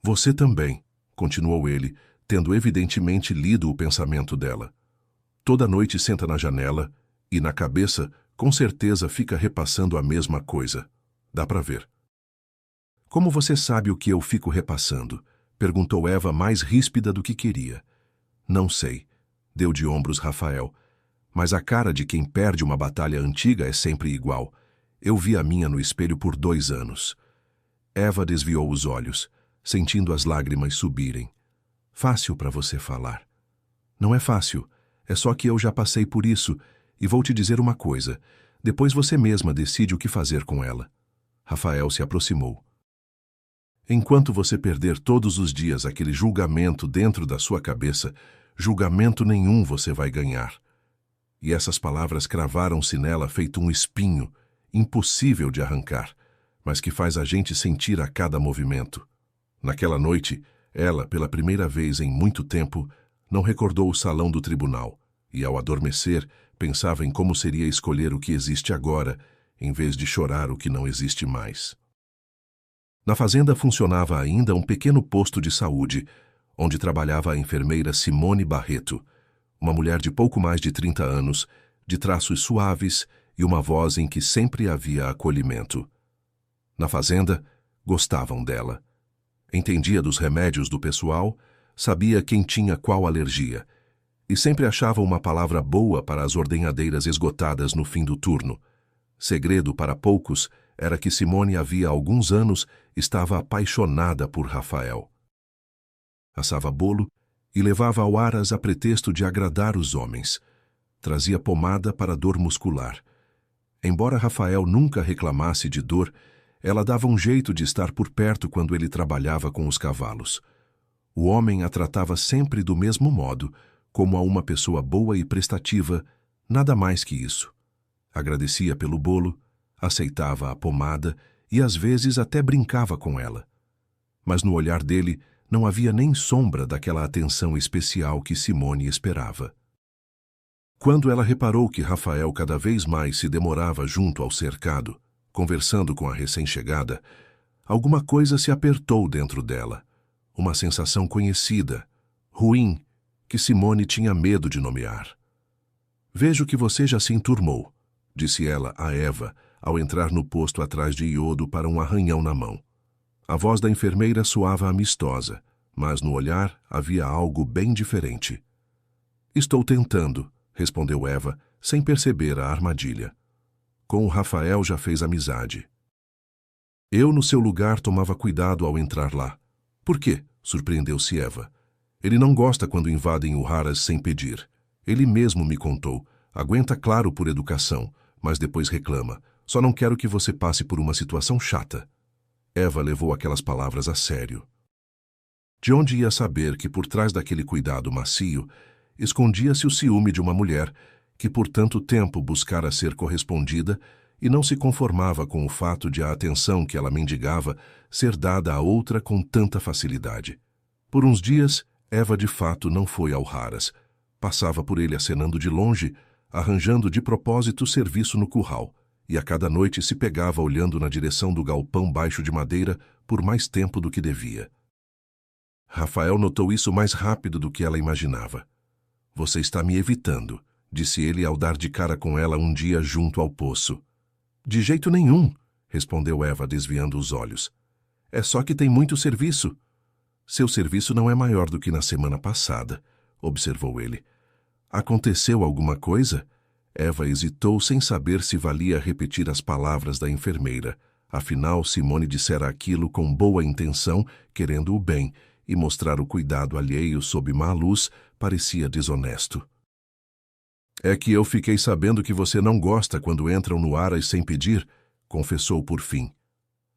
"Você também", continuou ele, tendo evidentemente lido o pensamento dela. "Toda noite senta na janela e, na cabeça, com certeza fica repassando a mesma coisa. Dá para ver." "Como você sabe o que eu fico repassando?", perguntou Eva mais ríspida do que queria. "Não sei", deu de ombros Rafael. "Mas a cara de quem perde uma batalha antiga é sempre igual. Eu vi a minha no espelho por 2 anos." Eva desviou os olhos, sentindo as lágrimas subirem. Fácil para você falar. Não é fácil, é só que eu já passei por isso e vou te dizer uma coisa. Depois você mesma decide o que fazer com ela. Rafael se aproximou. Enquanto você perder todos os dias aquele julgamento dentro da sua cabeça, julgamento nenhum você vai ganhar. E essas palavras cravaram-se nela feito um espinho, impossível de arrancar, mas que faz a gente sentir a cada movimento. Naquela noite, ela, pela primeira vez em muito tempo, não recordou o salão do tribunal, e ao adormecer, pensava em como seria escolher o que existe agora, em vez de chorar o que não existe mais. Na fazenda funcionava ainda um pequeno posto de saúde, onde trabalhava a enfermeira Simone Barreto, uma mulher de pouco mais de 30 anos, de traços suaves e uma voz em que sempre havia acolhimento. Na fazenda, gostavam dela. Entendia dos remédios do pessoal, sabia quem tinha qual alergia, e sempre achava uma palavra boa para as ordenhadeiras esgotadas no fim do turno. Segredo para poucos era que Simone havia alguns anos estava apaixonada por Rafael. Assava bolo e levava ao Aras a pretexto de agradar os homens. Trazia pomada para dor muscular. Embora Rafael nunca reclamasse de dor, ela dava um jeito de estar por perto quando ele trabalhava com os cavalos. O homem a tratava sempre do mesmo modo, como a uma pessoa boa e prestativa, nada mais que isso. Agradecia pelo bolo, aceitava a pomada e às vezes até brincava com ela. Mas no olhar dele não havia nem sombra daquela atenção especial que Simone esperava. Quando ela reparou que Rafael cada vez mais se demorava junto ao cercado, conversando com a recém-chegada, alguma coisa se apertou dentro dela. Uma sensação conhecida, ruim, que Simone tinha medo de nomear. «Vejo que você já se enturmou», disse ela a Eva, ao entrar no posto atrás de Iodo para um arranhão na mão. A voz da enfermeira soava amistosa, mas no olhar havia algo bem diferente. «Estou tentando», respondeu Eva, sem perceber a armadilha. Com o Rafael já fez amizade. Eu, no seu lugar, tomava cuidado ao entrar lá. Por quê? Surpreendeu-se Eva. Ele não gosta quando invadem o Aras sem pedir. Ele mesmo me contou. Aguenta claro por educação, mas depois reclama. Só não quero que você passe por uma situação chata. Eva levou aquelas palavras a sério. De onde ia saber que por trás daquele cuidado macio escondia-se o ciúme de uma mulher que por tanto tempo buscara ser correspondida e não se conformava com o fato de a atenção que ela mendigava ser dada a outra com tanta facilidade. Por uns dias, Eva de fato não foi ao Aras. Passava por ele acenando de longe, arranjando de propósito serviço no curral, e a cada noite se pegava olhando na direção do galpão baixo de madeira por mais tempo do que devia. Rafael notou isso mais rápido do que ela imaginava. «Você está me evitando», disse ele ao dar de cara com ela um dia junto ao poço. «De jeito nenhum», respondeu Eva desviando os olhos. «É só que tem muito serviço». «Seu serviço não é maior do que na semana passada», observou ele. «Aconteceu alguma coisa?» Eva hesitou sem saber se valia repetir as palavras da enfermeira. Afinal, Simone dissera aquilo com boa intenção, querendo o bem, e mostrar o cuidado alheio sob má luz parecia desonesto. «É que eu fiquei sabendo que você não gosta quando entram no Aras sem pedir», confessou por fim.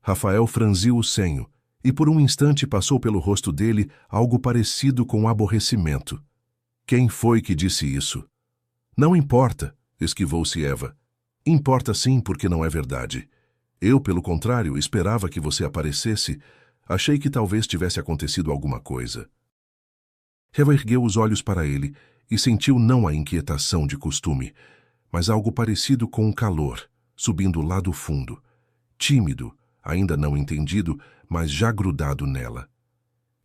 Rafael franziu o senho, e por um instante passou pelo rosto dele algo parecido com aborrecimento. «Quem foi que disse isso?» «Não importa», esquivou-se Eva. «Importa sim, porque não é verdade. Eu, pelo contrário, esperava que você aparecesse. Achei que talvez tivesse acontecido alguma coisa». Eva ergueu os olhos para ele e sentiu não a inquietação de costume, mas algo parecido com um calor, subindo lá do fundo. Tímido, ainda não entendido, mas já grudado nela.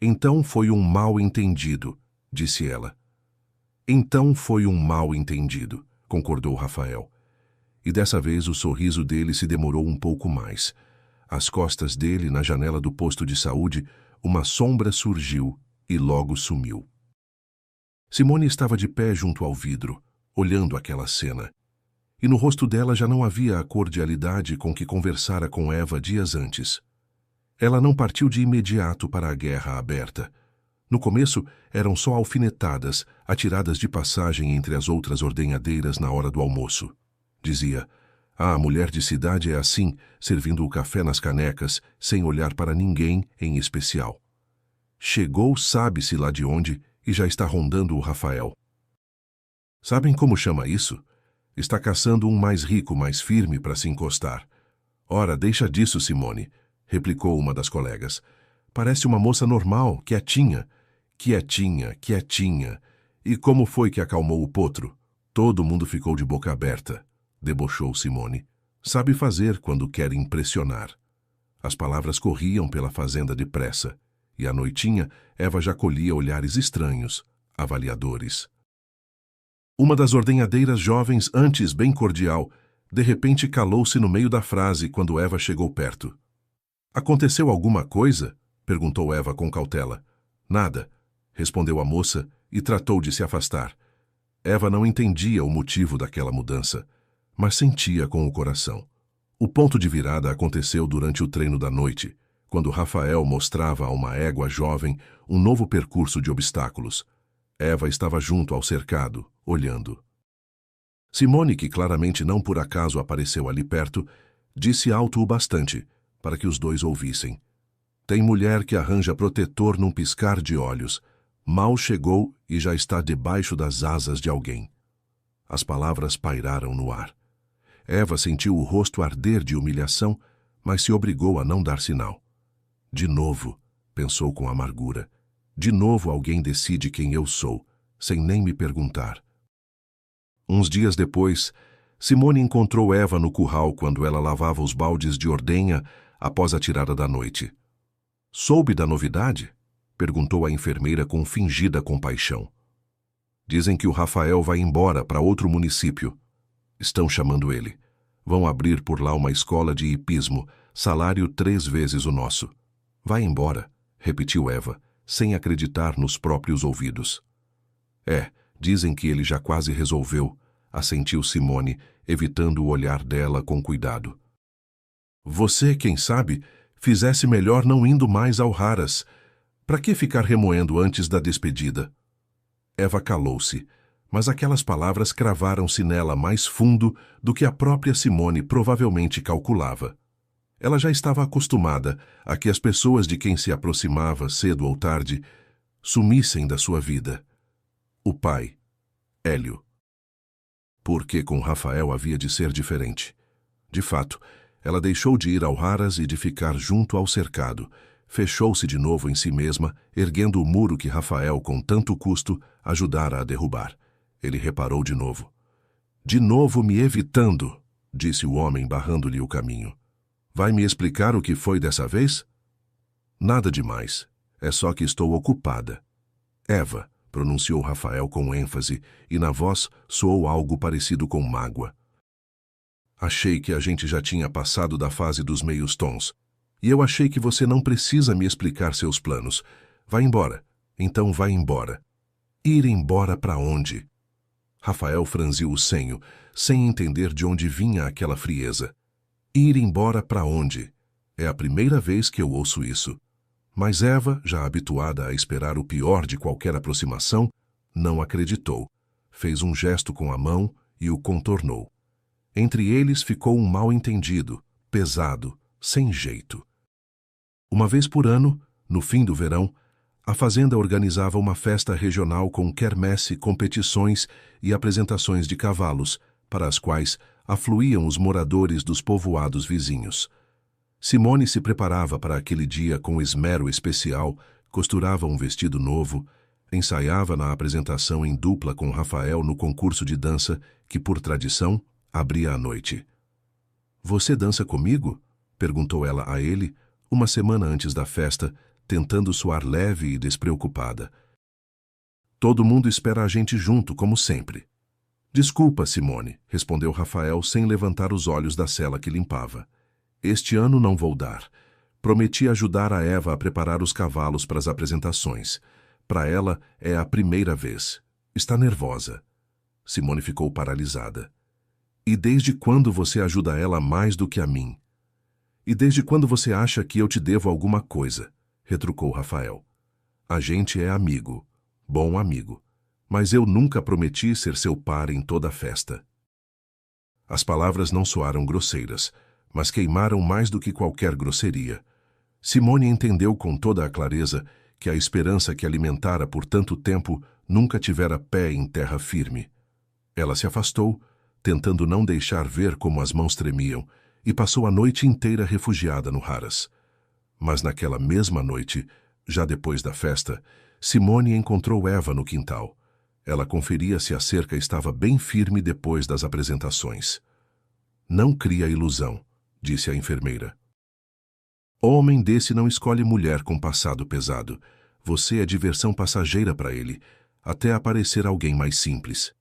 «Então foi um mal-entendido», disse ela. «Então foi um mal-entendido», concordou Rafael. E dessa vez o sorriso dele se demorou um pouco mais. Às costas dele, na janela do posto de saúde, uma sombra surgiu e logo sumiu. Simone estava de pé junto ao vidro, olhando aquela cena. E no rosto dela já não havia a cordialidade com que conversara com Eva dias antes. Ela não partiu de imediato para a guerra aberta. No começo, eram só alfinetadas, atiradas de passagem entre as outras ordenhadeiras na hora do almoço. Dizia: "Ah, a mulher de cidade é assim, servindo o café nas canecas, sem olhar para ninguém em especial." Chegou sabe-se lá de onde e já está rondando o Rafael. Sabem como chama isso? Está caçando um mais rico, mais firme para se encostar. "Ora, deixa disso, Simone", replicou uma das colegas. "Parece uma moça normal, quietinha." Quietinha, quietinha. E como foi que acalmou o potro? Todo mundo ficou de boca aberta, debochou Simone. Sabe fazer quando quer impressionar. As palavras corriam pela fazenda depressa, e à noitinha Eva já colhia olhares estranhos, avaliadores. Uma das ordenhadeiras jovens, antes bem cordial, de repente calou-se no meio da frase quando Eva chegou perto. "Aconteceu alguma coisa?" perguntou Eva com cautela. "Nada", respondeu a moça e tratou de se afastar. Eva não entendia o motivo daquela mudança, mas sentia com o coração. O ponto de virada aconteceu durante o treino da noite, quando Rafael mostrava a uma égua jovem um novo percurso de obstáculos. Eva estava junto ao cercado, olhando. Simone, que claramente não por acaso apareceu ali perto, disse alto o bastante para que os dois ouvissem: "Tem mulher que arranja protetor num piscar de olhos. Mal chegou e já está debaixo das asas de alguém." As palavras pairaram no ar. Eva sentiu o rosto arder de humilhação, mas se obrigou a não dar sinal. "De novo", pensou com amargura, "de novo alguém decide quem eu sou, sem nem me perguntar." Uns dias depois, Simone encontrou Eva no curral quando ela lavava os baldes de ordenha após a tirada da noite. "Soube da novidade?" perguntou a enfermeira com fingida compaixão. "Dizem que o Rafael vai embora para outro município. Estão chamando ele. Vão abrir por lá uma escola de hipismo, salário 3 vezes o nosso." "Vai embora", repetiu Eva, sem acreditar nos próprios ouvidos. Dizem que ele já quase resolveu", assentiu Simone, evitando o olhar dela com cuidado. "Você, quem sabe, fizesse melhor não indo mais ao Raras. Para que ficar remoendo antes da despedida?" Eva calou-se, mas aquelas palavras cravaram-se nela mais fundo do que a própria Simone provavelmente calculava. Ela já estava acostumada a que as pessoas de quem se aproximava, cedo ou tarde, sumissem da sua vida. O pai, Hélio. Porque com Rafael havia de ser diferente. De fato, ela deixou de ir ao Raras e de ficar junto ao cercado. Fechou-se de novo em si mesma, erguendo o muro que Rafael, com tanto custo, ajudara a derrubar. Ele reparou de novo. "De novo me evitando", disse o homem, barrando-lhe o caminho. "Vai me explicar o que foi dessa vez?" "Nada demais. É só que estou ocupada." "Eva", pronunciou Rafael com ênfase, e na voz soou algo parecido com mágoa. "Achei que a gente já tinha passado da fase dos meios tons. E eu achei que você não precisa me explicar seus planos. Vai embora. Então vai embora." "Ir embora para onde?" Rafael franziu o senho, sem entender de onde vinha aquela frieza. "Ir embora para onde?" É a primeira vez que eu ouço isso. Mas Eva, já habituada a esperar o pior de qualquer aproximação, não acreditou. Fez um gesto com a mão e o contornou. Entre eles ficou um mal-entendido, pesado, sem jeito. Uma vez por ano, no fim do verão, a fazenda organizava uma festa regional com quermesse, competições e apresentações de cavalos, para as quais afluíam os moradores dos povoados vizinhos. Simone se preparava para aquele dia com esmero especial, costurava um vestido novo, ensaiava na apresentação em dupla com Rafael no concurso de dança que, por tradição, abria a noite. "Você dança comigo?" perguntou ela a ele, uma semana antes da festa, tentando soar leve e despreocupada. "Todo mundo espera a gente junto, como sempre." "Desculpa, Simone", respondeu Rafael sem levantar os olhos da cela que limpava. "Este ano não vou dar. Prometi ajudar a Eva a preparar os cavalos para as apresentações. Para ela é a primeira vez. Está nervosa." Simone ficou paralisada. "E desde quando você ajuda ela mais do que a mim?" "E desde quando você acha que eu te devo alguma coisa?" retrucou Rafael. A gente é amigo, bom amigo, mas eu nunca prometi ser seu par em toda a festa. As palavras não soaram grosseiras, mas queimaram mais do que qualquer grosseria. Simone entendeu com toda a clareza que a esperança que alimentara por tanto tempo nunca tivera pé em terra firme. Ela se afastou, tentando não deixar ver como as mãos tremiam, e passou a noite inteira refugiada no Harras. Mas naquela mesma noite, já depois da festa, Simone encontrou Eva no quintal. Ela conferia se a cerca estava bem firme depois das apresentações. Não cria ilusão, disse a enfermeira. Homem desse não escolhe mulher com passado pesado. Você é diversão passageira para ele, até aparecer alguém mais simples.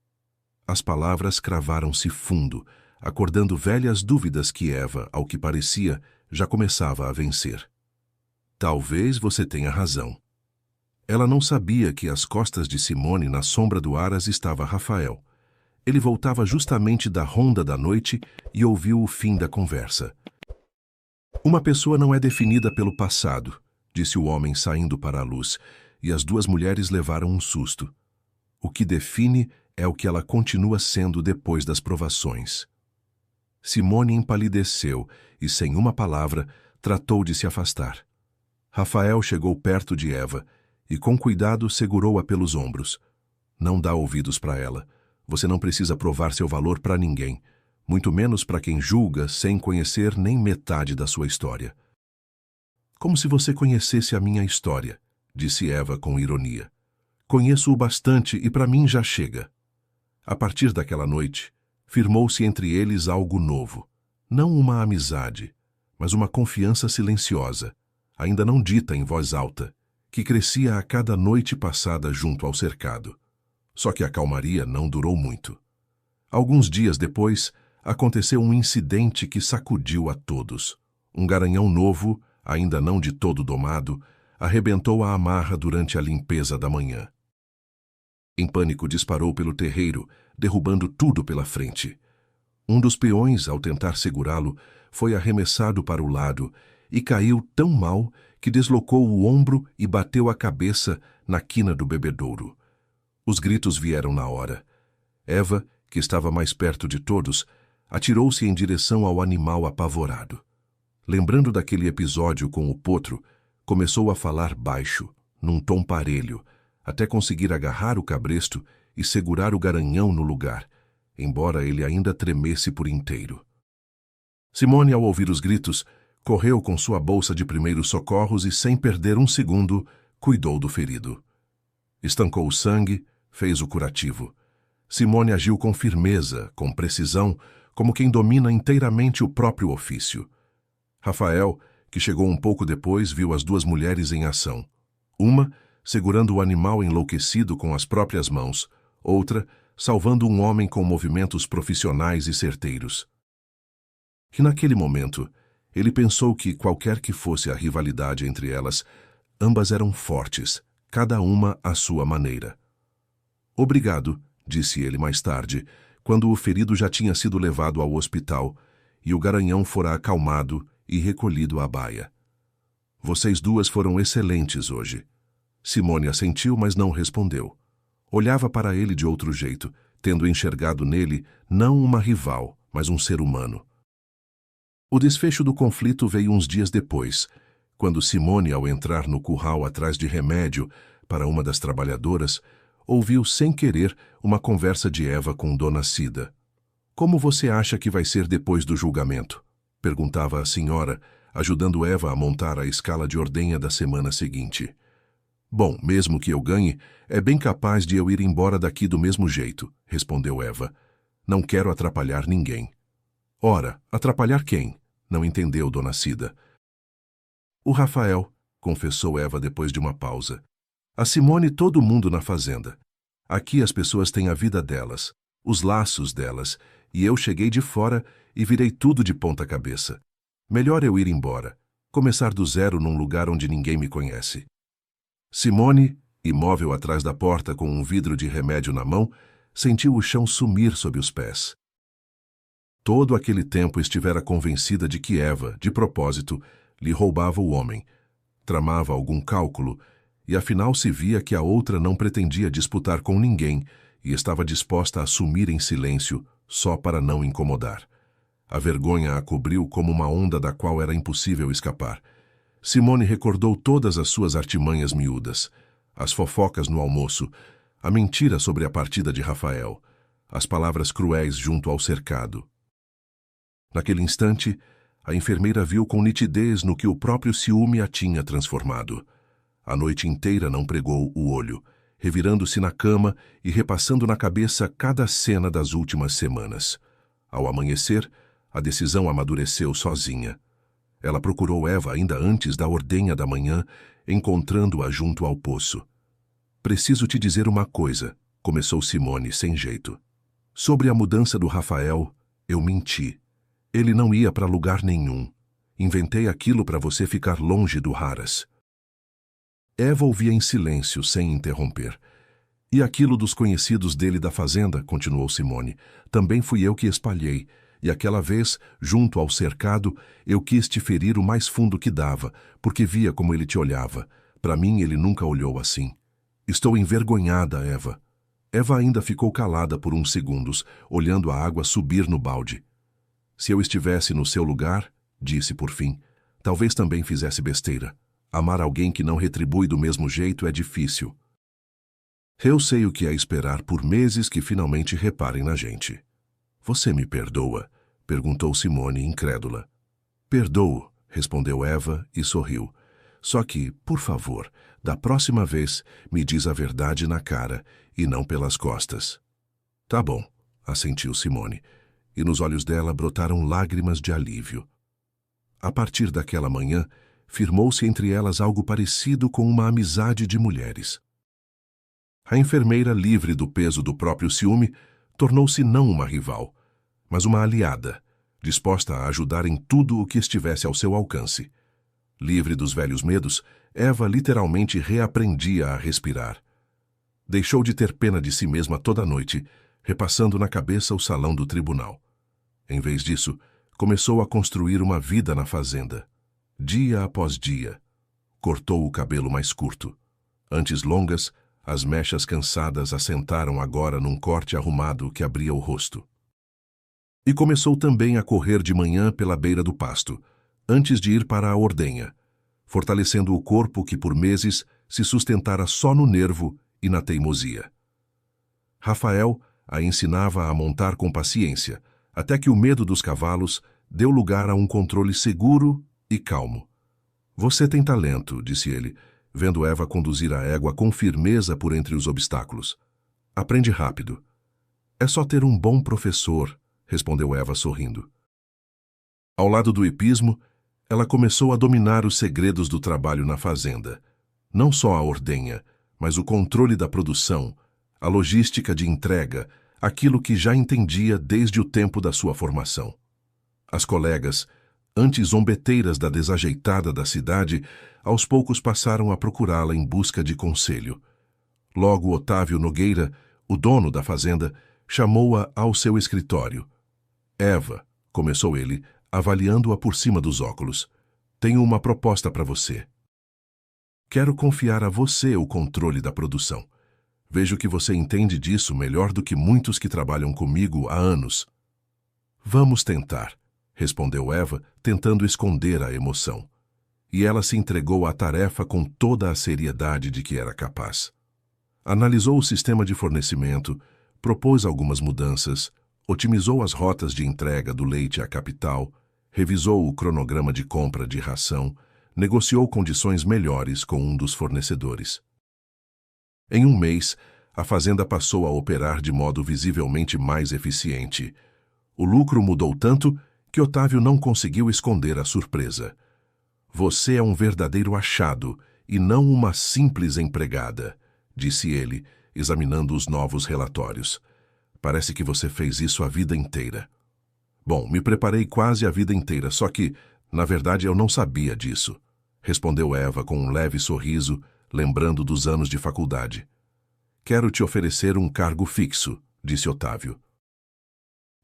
As palavras cravaram-se fundo, acordando velhas dúvidas que Eva, ao que parecia, já começava a vencer. Talvez você tenha razão. Ela não sabia que às costas de Simone, na sombra do Harras, estava Rafael. Ele voltava justamente da ronda da noite e ouviu o fim da conversa. Uma pessoa não é definida pelo passado, disse o homem saindo para a luz, e as duas mulheres levaram um susto. O que define é o que ela continua sendo depois das provações. Simone empalideceu e, sem uma palavra, tratou de se afastar. Rafael chegou perto de Eva e, com cuidado, segurou-a pelos ombros. Não dá ouvidos para ela. Você não precisa provar seu valor para ninguém, muito menos para quem julga sem conhecer nem metade da sua história. Como se você conhecesse a minha história, disse Eva com ironia. Conheço-o bastante e para mim já chega. A partir daquela noite, firmou-se entre eles algo novo. Não uma amizade, mas uma confiança silenciosa, ainda não dita em voz alta, que crescia a cada noite passada junto ao cercado. Só que a calmaria não durou muito. Alguns dias depois, aconteceu um incidente que sacudiu a todos. Um garanhão novo, ainda não de todo domado, arrebentou a amarra durante a limpeza da manhã. Em pânico, disparou pelo terreiro, derrubando tudo pela frente. Um dos peões, ao tentar segurá-lo, foi arremessado para o lado e caiu tão mal que deslocou o ombro e bateu a cabeça na quina do bebedouro. Os gritos vieram na hora. Eva, que estava mais perto de todos, atirou-se em direção ao animal apavorado. Lembrando daquele episódio com o potro, começou a falar baixo, num tom parelho, até conseguir agarrar o cabresto e segurar o garanhão no lugar, embora ele ainda tremesse por inteiro. Simone, ao ouvir os gritos, correu com sua bolsa de primeiros socorros e, sem perder um segundo, cuidou do ferido. Estancou o sangue, fez o curativo. Simone agiu com firmeza, com precisão, como quem domina inteiramente o próprio ofício. Rafael, que chegou um pouco depois, viu as duas mulheres em ação. Uma, segurando o animal enlouquecido com as próprias mãos, outra, salvando um homem com movimentos profissionais e certeiros. E naquele momento, ele pensou que, qualquer que fosse a rivalidade entre elas, ambas eram fortes, cada uma à sua maneira. Obrigado, disse ele mais tarde, quando o ferido já tinha sido levado ao hospital e o garanhão fora acalmado e recolhido à baia. Vocês duas foram excelentes hoje. Simone assentiu, mas não respondeu. Olhava para ele de outro jeito, tendo enxergado nele não uma rival, mas um ser humano. O desfecho do conflito veio uns dias depois, quando Simone, ao entrar no curral atrás de remédio para uma das trabalhadoras, ouviu sem querer uma conversa de Eva com Dona Cida. Como você acha que vai ser depois do julgamento? Perguntava a senhora, ajudando Eva a montar a escala de ordenha da semana seguinte. Bom, mesmo que eu ganhe, é bem capaz de eu ir embora daqui do mesmo jeito, respondeu Eva. Não quero atrapalhar ninguém. Ora, atrapalhar quem? Não entendeu Dona Cida. O Rafael, confessou Eva depois de uma pausa. A Simone e todo mundo na fazenda. Aqui as pessoas têm a vida delas, os laços delas, e eu cheguei de fora e virei tudo de ponta cabeça. Melhor eu ir embora, começar do zero num lugar onde ninguém me conhece. Simone, imóvel atrás da porta com um vidro de remédio na mão, sentiu o chão sumir sob os pés. Todo aquele tempo estivera convencida de que Eva, de propósito, lhe roubava o homem, tramava algum cálculo e afinal se via que a outra não pretendia disputar com ninguém e estava disposta a sumir em silêncio só para não incomodar. A vergonha a cobriu como uma onda da qual era impossível escapar. Simone recordou todas as suas artimanhas miúdas, as fofocas no almoço, a mentira sobre a partida de Rafael, as palavras cruéis junto ao cercado. Naquele instante, a enfermeira viu com nitidez no que o próprio ciúme a tinha transformado. A noite inteira não pregou o olho, revirando-se na cama e repassando na cabeça cada cena das últimas semanas. Ao amanhecer, a decisão amadureceu sozinha. Ela procurou Eva ainda antes da ordenha da manhã, encontrando-a junto ao poço. "Preciso te dizer uma coisa", começou Simone sem jeito. "Sobre a mudança do Rafael, eu menti. Ele não ia para lugar nenhum. Inventei aquilo para você ficar longe do Haras." Eva ouvia em silêncio, sem interromper. "E aquilo dos conhecidos dele da fazenda", continuou Simone, "também fui eu que espalhei. E aquela vez, junto ao cercado, eu quis te ferir o mais fundo que dava, porque via como ele te olhava. Para mim, ele nunca olhou assim. Estou envergonhada, Eva." Eva ainda ficou calada por uns segundos, olhando a água subir no balde. "Se eu estivesse no seu lugar", disse por fim, "talvez também fizesse besteira. Amar alguém que não retribui do mesmo jeito é difícil. Eu sei o que é esperar por meses que finalmente reparem na gente." "Você me perdoa?", perguntou Simone, incrédula. "Perdoo", respondeu Eva e sorriu. "Só que, por favor, da próxima vez, me diz a verdade na cara e não pelas costas." "Tá bom", assentiu Simone, e nos olhos dela brotaram lágrimas de alívio. A partir daquela manhã, firmou-se entre elas algo parecido com uma amizade de mulheres. A enfermeira, livre do peso do próprio ciúme, tornou-se não uma rival, mas uma aliada, disposta a ajudar em tudo o que estivesse ao seu alcance. Livre dos velhos medos, Eva literalmente reaprendia a respirar. Deixou de ter pena de si mesma toda noite, repassando na cabeça o salão do tribunal. Em vez disso, começou a construir uma vida na fazenda. Dia após dia. Cortou o cabelo mais curto. Antes longas, as mechas cansadas assentaram agora num corte arrumado que abria o rosto. E começou também a correr de manhã pela beira do pasto, antes de ir para a ordenha, fortalecendo o corpo que por meses se sustentara só no nervo e na teimosia. Rafael a ensinava a montar com paciência, até que o medo dos cavalos deu lugar a um controle seguro e calmo. "Você tem talento", disse ele, vendo Eva conduzir a égua com firmeza por entre os obstáculos. "Aprende rápido." "É só ter um bom professor", respondeu Eva sorrindo. Ao lado do hipismo, ela começou a dominar os segredos do trabalho na fazenda. Não só a ordenha, mas o controle da produção, a logística de entrega, aquilo que já entendia desde o tempo da sua formação. As colegas, antes zombeteiras da desajeitada da cidade, aos poucos passaram a procurá-la em busca de conselho. Logo Otávio Nogueira, o dono da fazenda, chamou-a ao seu escritório. "Eva", começou ele, avaliando-a por cima dos óculos, "tenho uma proposta para você. Quero confiar a você o controle da produção. Vejo que você entende disso melhor do que muitos que trabalham comigo há anos." "Vamos tentar", respondeu Eva, tentando esconder a emoção. E ela se entregou à tarefa com toda a seriedade de que era capaz. Analisou o sistema de fornecimento, propôs algumas mudanças, otimizou as rotas de entrega do leite à capital, revisou o cronograma de compra de ração, negociou condições melhores com um dos fornecedores. Em um mês, a fazenda passou a operar de modo visivelmente mais eficiente. O lucro mudou tanto que Otávio não conseguiu esconder a surpresa. "Você é um verdadeiro achado e não uma simples empregada", disse ele, examinando os novos relatórios. "Parece que você fez isso a vida inteira." "Bom, me preparei quase a vida inteira, só que, na verdade, eu não sabia disso", respondeu Eva com um leve sorriso, lembrando dos anos de faculdade. "Quero te oferecer um cargo fixo", disse Otávio.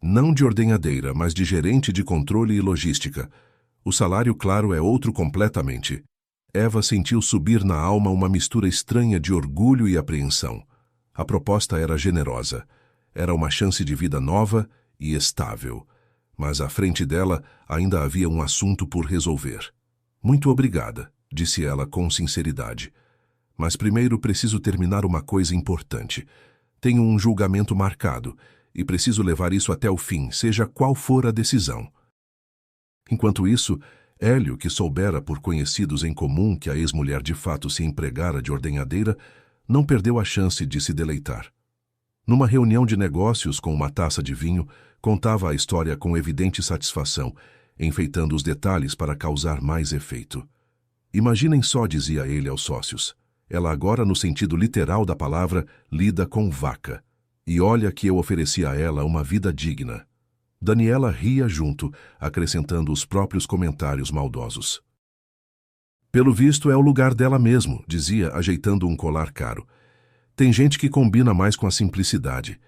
"Não de ordenhadeira, mas de gerente de controle e logística. O salário, claro, é outro completamente." Eva sentiu subir na alma uma mistura estranha de orgulho e apreensão. A proposta era generosa. Era uma chance de vida nova e estável. Mas à frente dela ainda havia um assunto por resolver. Muito obrigada, disse ela com sinceridade. Mas primeiro preciso terminar uma coisa importante. Tenho um julgamento marcado e preciso levar isso até o fim, seja qual for a decisão. Enquanto isso, Hélio, que soubera por conhecidos em comum que a ex-mulher de fato se empregara de ordenhadeira, não perdeu a chance de se deleitar. Numa reunião de negócios com uma taça de vinho, contava a história com evidente satisfação, enfeitando os detalhes para causar mais efeito. Imaginem só, dizia ele aos sócios. Ela agora, no sentido literal da palavra, lida com vaca. E olha que eu ofereci a ela uma vida digna. Daniela ria junto, acrescentando os próprios comentários maldosos. Pelo visto é o lugar dela mesmo, dizia, ajeitando um colar caro. Tem gente que combina mais com a simplicidade.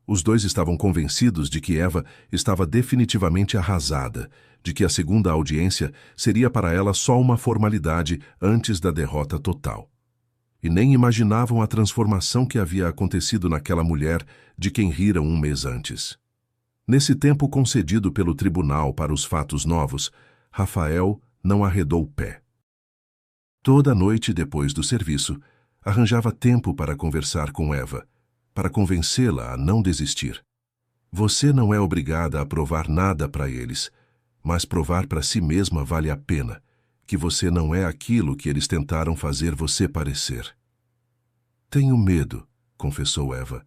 Os dois estavam convencidos de que Eva estava definitivamente arrasada, de que a segunda audiência seria para ela só uma formalidade antes da derrota total. E nem imaginavam a transformação que havia acontecido naquela mulher de quem riram um mês antes. Nesse tempo concedido pelo tribunal para os fatos novos, Rafael não arredou o pé. Toda noite depois do serviço, arranjava tempo para conversar com Eva, para convencê-la a não desistir. Você não é obrigada a provar nada para eles, mas provar para si mesma vale a pena, que você não é aquilo que eles tentaram fazer você parecer. Tenho medo, confessou Eva.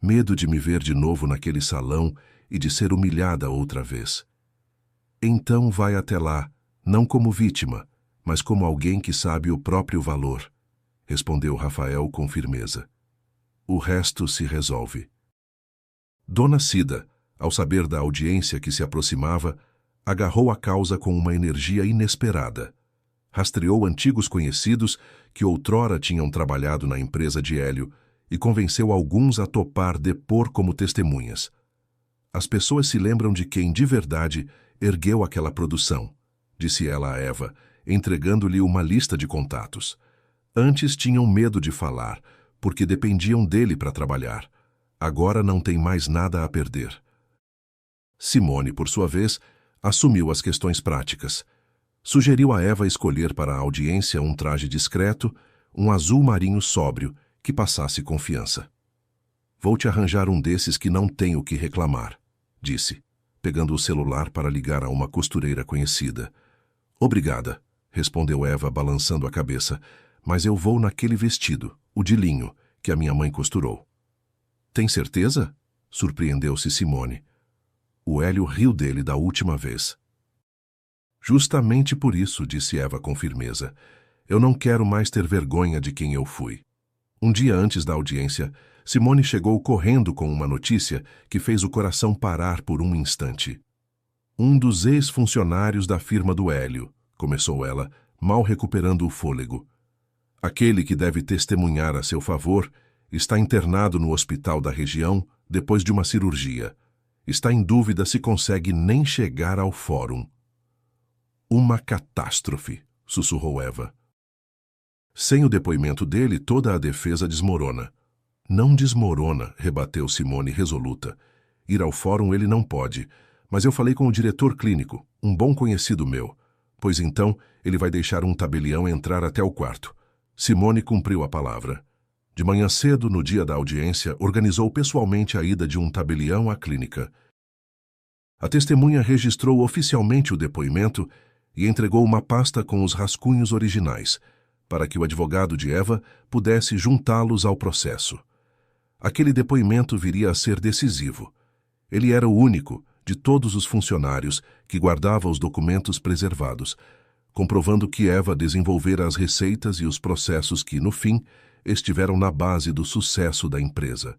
Medo de me ver de novo naquele salão e de ser humilhada outra vez. Então vai até lá, não como vítima, mas como alguém que sabe o próprio valor, respondeu Rafael com firmeza. O resto se resolve. Dona Cida, ao saber da audiência que se aproximava, agarrou a causa com uma energia inesperada. Rastreou antigos conhecidos que outrora tinham trabalhado na empresa de Hélio e convenceu alguns a topar depor como testemunhas. As pessoas se lembram de quem, de verdade, ergueu aquela produção, disse ela a Eva, entregando-lhe uma lista de contatos. Antes tinham medo de falar, porque dependiam dele para trabalhar. Agora não tem mais nada a perder. Simone, por sua vez, assumiu as questões práticas. Sugeriu a Eva escolher para a audiência um traje discreto, um azul marinho sóbrio, que passasse confiança. Vou te arranjar um desses que não tem o que reclamar, disse, pegando o celular para ligar a uma costureira conhecida. Obrigada, respondeu Eva, balançando a cabeça, mas eu vou naquele vestido, o de linho, que a minha mãe costurou. Tem certeza? Surpreendeu-se Simone. O Hélio riu dele da última vez. Justamente por isso, disse Eva com firmeza, eu não quero mais ter vergonha de quem eu fui. Um dia antes da audiência, Simone chegou correndo com uma notícia que fez o coração parar por um instante. Um dos ex-funcionários da firma do Hélio, começou ela, mal recuperando o fôlego. Aquele que deve testemunhar a seu favor está internado no hospital da região depois de uma cirurgia. Está em dúvida se consegue nem chegar ao fórum. Uma catástrofe, sussurrou Eva. Sem o depoimento dele, toda a defesa desmorona. Não desmorona, rebateu Simone resoluta. Ir ao fórum ele não pode, mas eu falei com o diretor clínico, um bom conhecido meu. Pois então, ele vai deixar um tabelião entrar até o quarto. Simone cumpriu a palavra. De manhã cedo, no dia da audiência, organizou pessoalmente a ida de um tabelião à clínica. A testemunha registrou oficialmente o depoimento e entregou uma pasta com os rascunhos originais, para que o advogado de Eva pudesse juntá-los ao processo. Aquele depoimento viria a ser decisivo. Ele era o único, de todos os funcionários, que guardava os documentos preservados, comprovando que Eva desenvolvera as receitas e os processos que, no fim, estiveram na base do sucesso da empresa.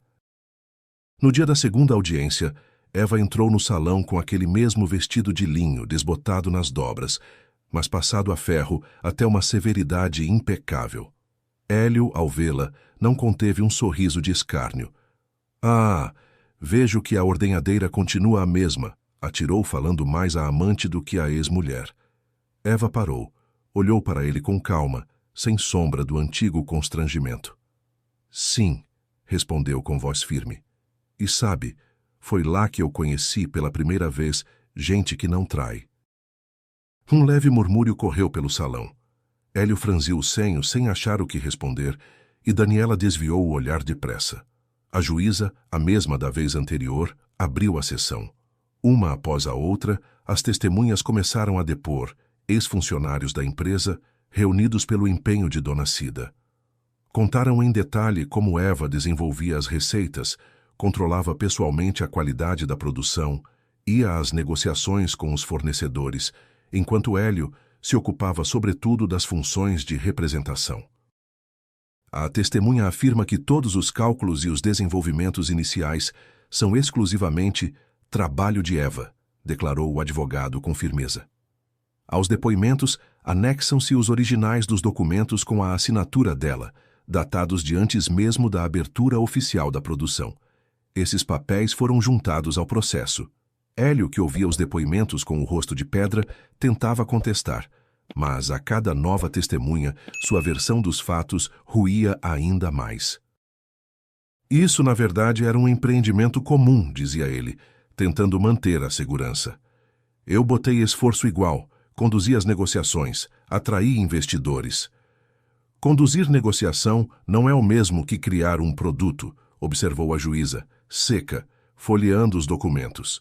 No dia da segunda audiência, Eva entrou no salão com aquele mesmo vestido de linho desbotado nas dobras, mas passado a ferro até uma severidade impecável. Hélio, ao vê-la, não conteve um sorriso de escárnio. Ah, vejo que a ordenhadeira continua a mesma, atirou falando mais à amante do que à ex-mulher. Eva parou, olhou para ele com calma, sem sombra do antigo constrangimento. Sim, respondeu com voz firme. E sabe, foi lá que eu conheci pela primeira vez gente que não trai. Um leve murmúrio correu pelo salão. Hélio franziu o senho sem achar o que responder e Daniela desviou o olhar depressa. A juíza, a mesma da vez anterior, abriu a sessão. Uma após a outra, as testemunhas começaram a depor, ex-funcionários da empresa, reunidos pelo empenho de Dona Cida. Contaram em detalhe como Eva desenvolvia as receitas, controlava pessoalmente a qualidade da produção, ia às negociações com os fornecedores, enquanto Hélio se ocupava sobretudo das funções de representação. A testemunha afirma que todos os cálculos e os desenvolvimentos iniciais são exclusivamente trabalho de Eva, declarou o advogado com firmeza. Aos depoimentos, anexam-se os originais dos documentos com a assinatura dela, datados de antes mesmo da abertura oficial da produção. Esses papéis foram juntados ao processo. Hélio, que ouvia os depoimentos com o rosto de pedra, tentava contestar, mas a cada nova testemunha, sua versão dos fatos ruía ainda mais. Isso, na verdade, era um empreendimento comum, dizia ele, tentando manter a segurança. Eu botei esforço igual, conduzi as negociações, atraí investidores. Conduzir negociação não é o mesmo que criar um produto, observou a juíza, seca, folheando os documentos.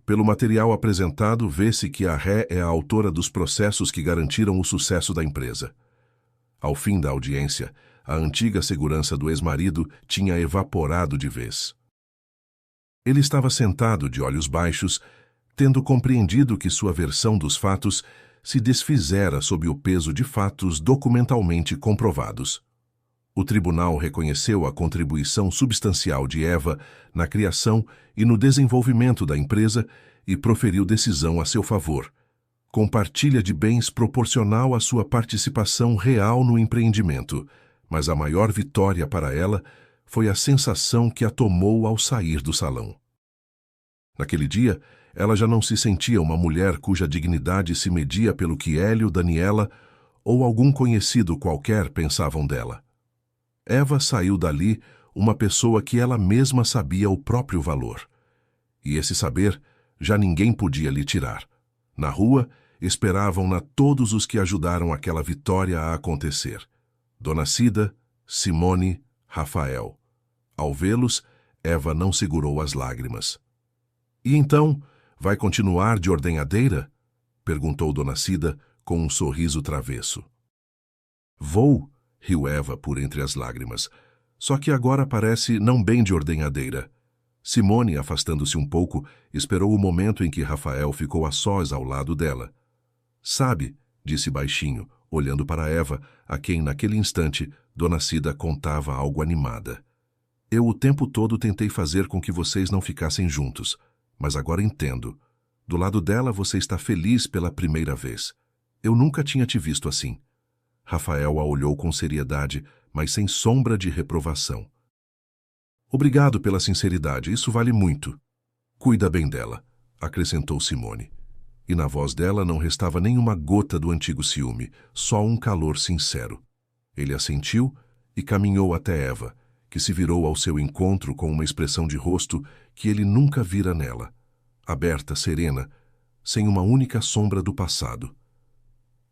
Pelo material apresentado, vê-se que a ré é a autora dos processos que garantiram o sucesso da empresa. Ao fim da audiência, a antiga segurança do ex-marido tinha evaporado de vez. Ele estava sentado de olhos baixos, tendo compreendido que sua versão dos fatos se desfizera sob o peso de fatos documentalmente comprovados. O tribunal reconheceu a contribuição substancial de Eva na criação e no desenvolvimento da empresa e proferiu decisão a seu favor. Compartilha de bens proporcional à sua participação real no empreendimento, mas a maior vitória para ela foi a sensação que a tomou ao sair do salão. Naquele dia, ela já não se sentia uma mulher cuja dignidade se media pelo que Hélio, Daniela ou algum conhecido qualquer pensavam dela. Eva saiu dali uma pessoa que ela mesma sabia o próprio valor. E esse saber já ninguém podia lhe tirar. Na rua, esperavam-na todos os que ajudaram aquela vitória a acontecer. Dona Cida, Simone, Rafael. Ao vê-los, Eva não segurou as lágrimas. E então, vai continuar de ordenhadeira? Perguntou Dona Cida com um sorriso travesso. Vou, riu Eva por entre as lágrimas. Só que agora parece não bem de ordenhadeira. Simone, afastando-se um pouco, esperou o momento em que Rafael ficou a sós ao lado dela. Sabe, disse baixinho, olhando para Eva, a quem naquele instante Dona Cida contava algo animada. Eu o tempo todo tentei fazer com que vocês não ficassem juntos, mas agora entendo. Do lado dela você está feliz pela primeira vez. Eu nunca tinha te visto assim. Rafael a olhou com seriedade, mas sem sombra de reprovação. Obrigado pela sinceridade, isso vale muito. Cuida bem dela, acrescentou Simone. E na voz dela não restava nenhuma gota do antigo ciúme, só um calor sincero. Ele assentiu e caminhou até Eva, que se virou ao seu encontro com uma expressão de rosto que ele nunca vira nela, aberta, serena, sem uma única sombra do passado.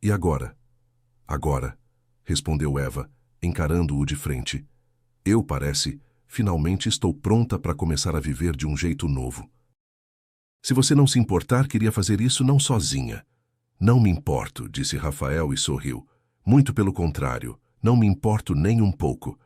E agora? Agora, respondeu Eva, encarando-o de frente. Eu, parece, finalmente estou pronta para começar a viver de um jeito novo. Se você não se importar, queria fazer isso não sozinha. Não me importo, disse Rafael e sorriu. Muito pelo contrário, não me importo nem um pouco.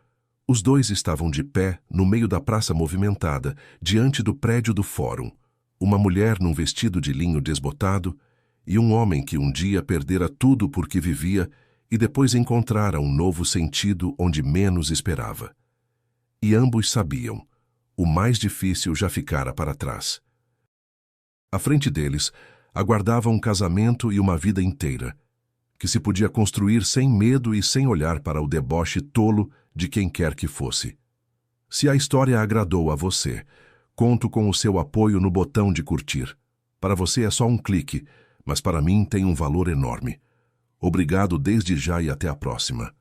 Os dois estavam de pé, no meio da praça movimentada, diante do prédio do fórum. Uma mulher num vestido de linho desbotado e um homem que um dia perdera tudo por que vivia e depois encontrara um novo sentido onde menos esperava. E ambos sabiam, o mais difícil já ficara para trás. À frente deles, aguardava um casamento e uma vida inteira, que se podia construir sem medo e sem olhar para o deboche tolo de quem quer que fosse. Se a história agradou a você, conto com o seu apoio no botão de curtir. Para você é só um clique, mas para mim tem um valor enorme. Obrigado desde já e até a próxima.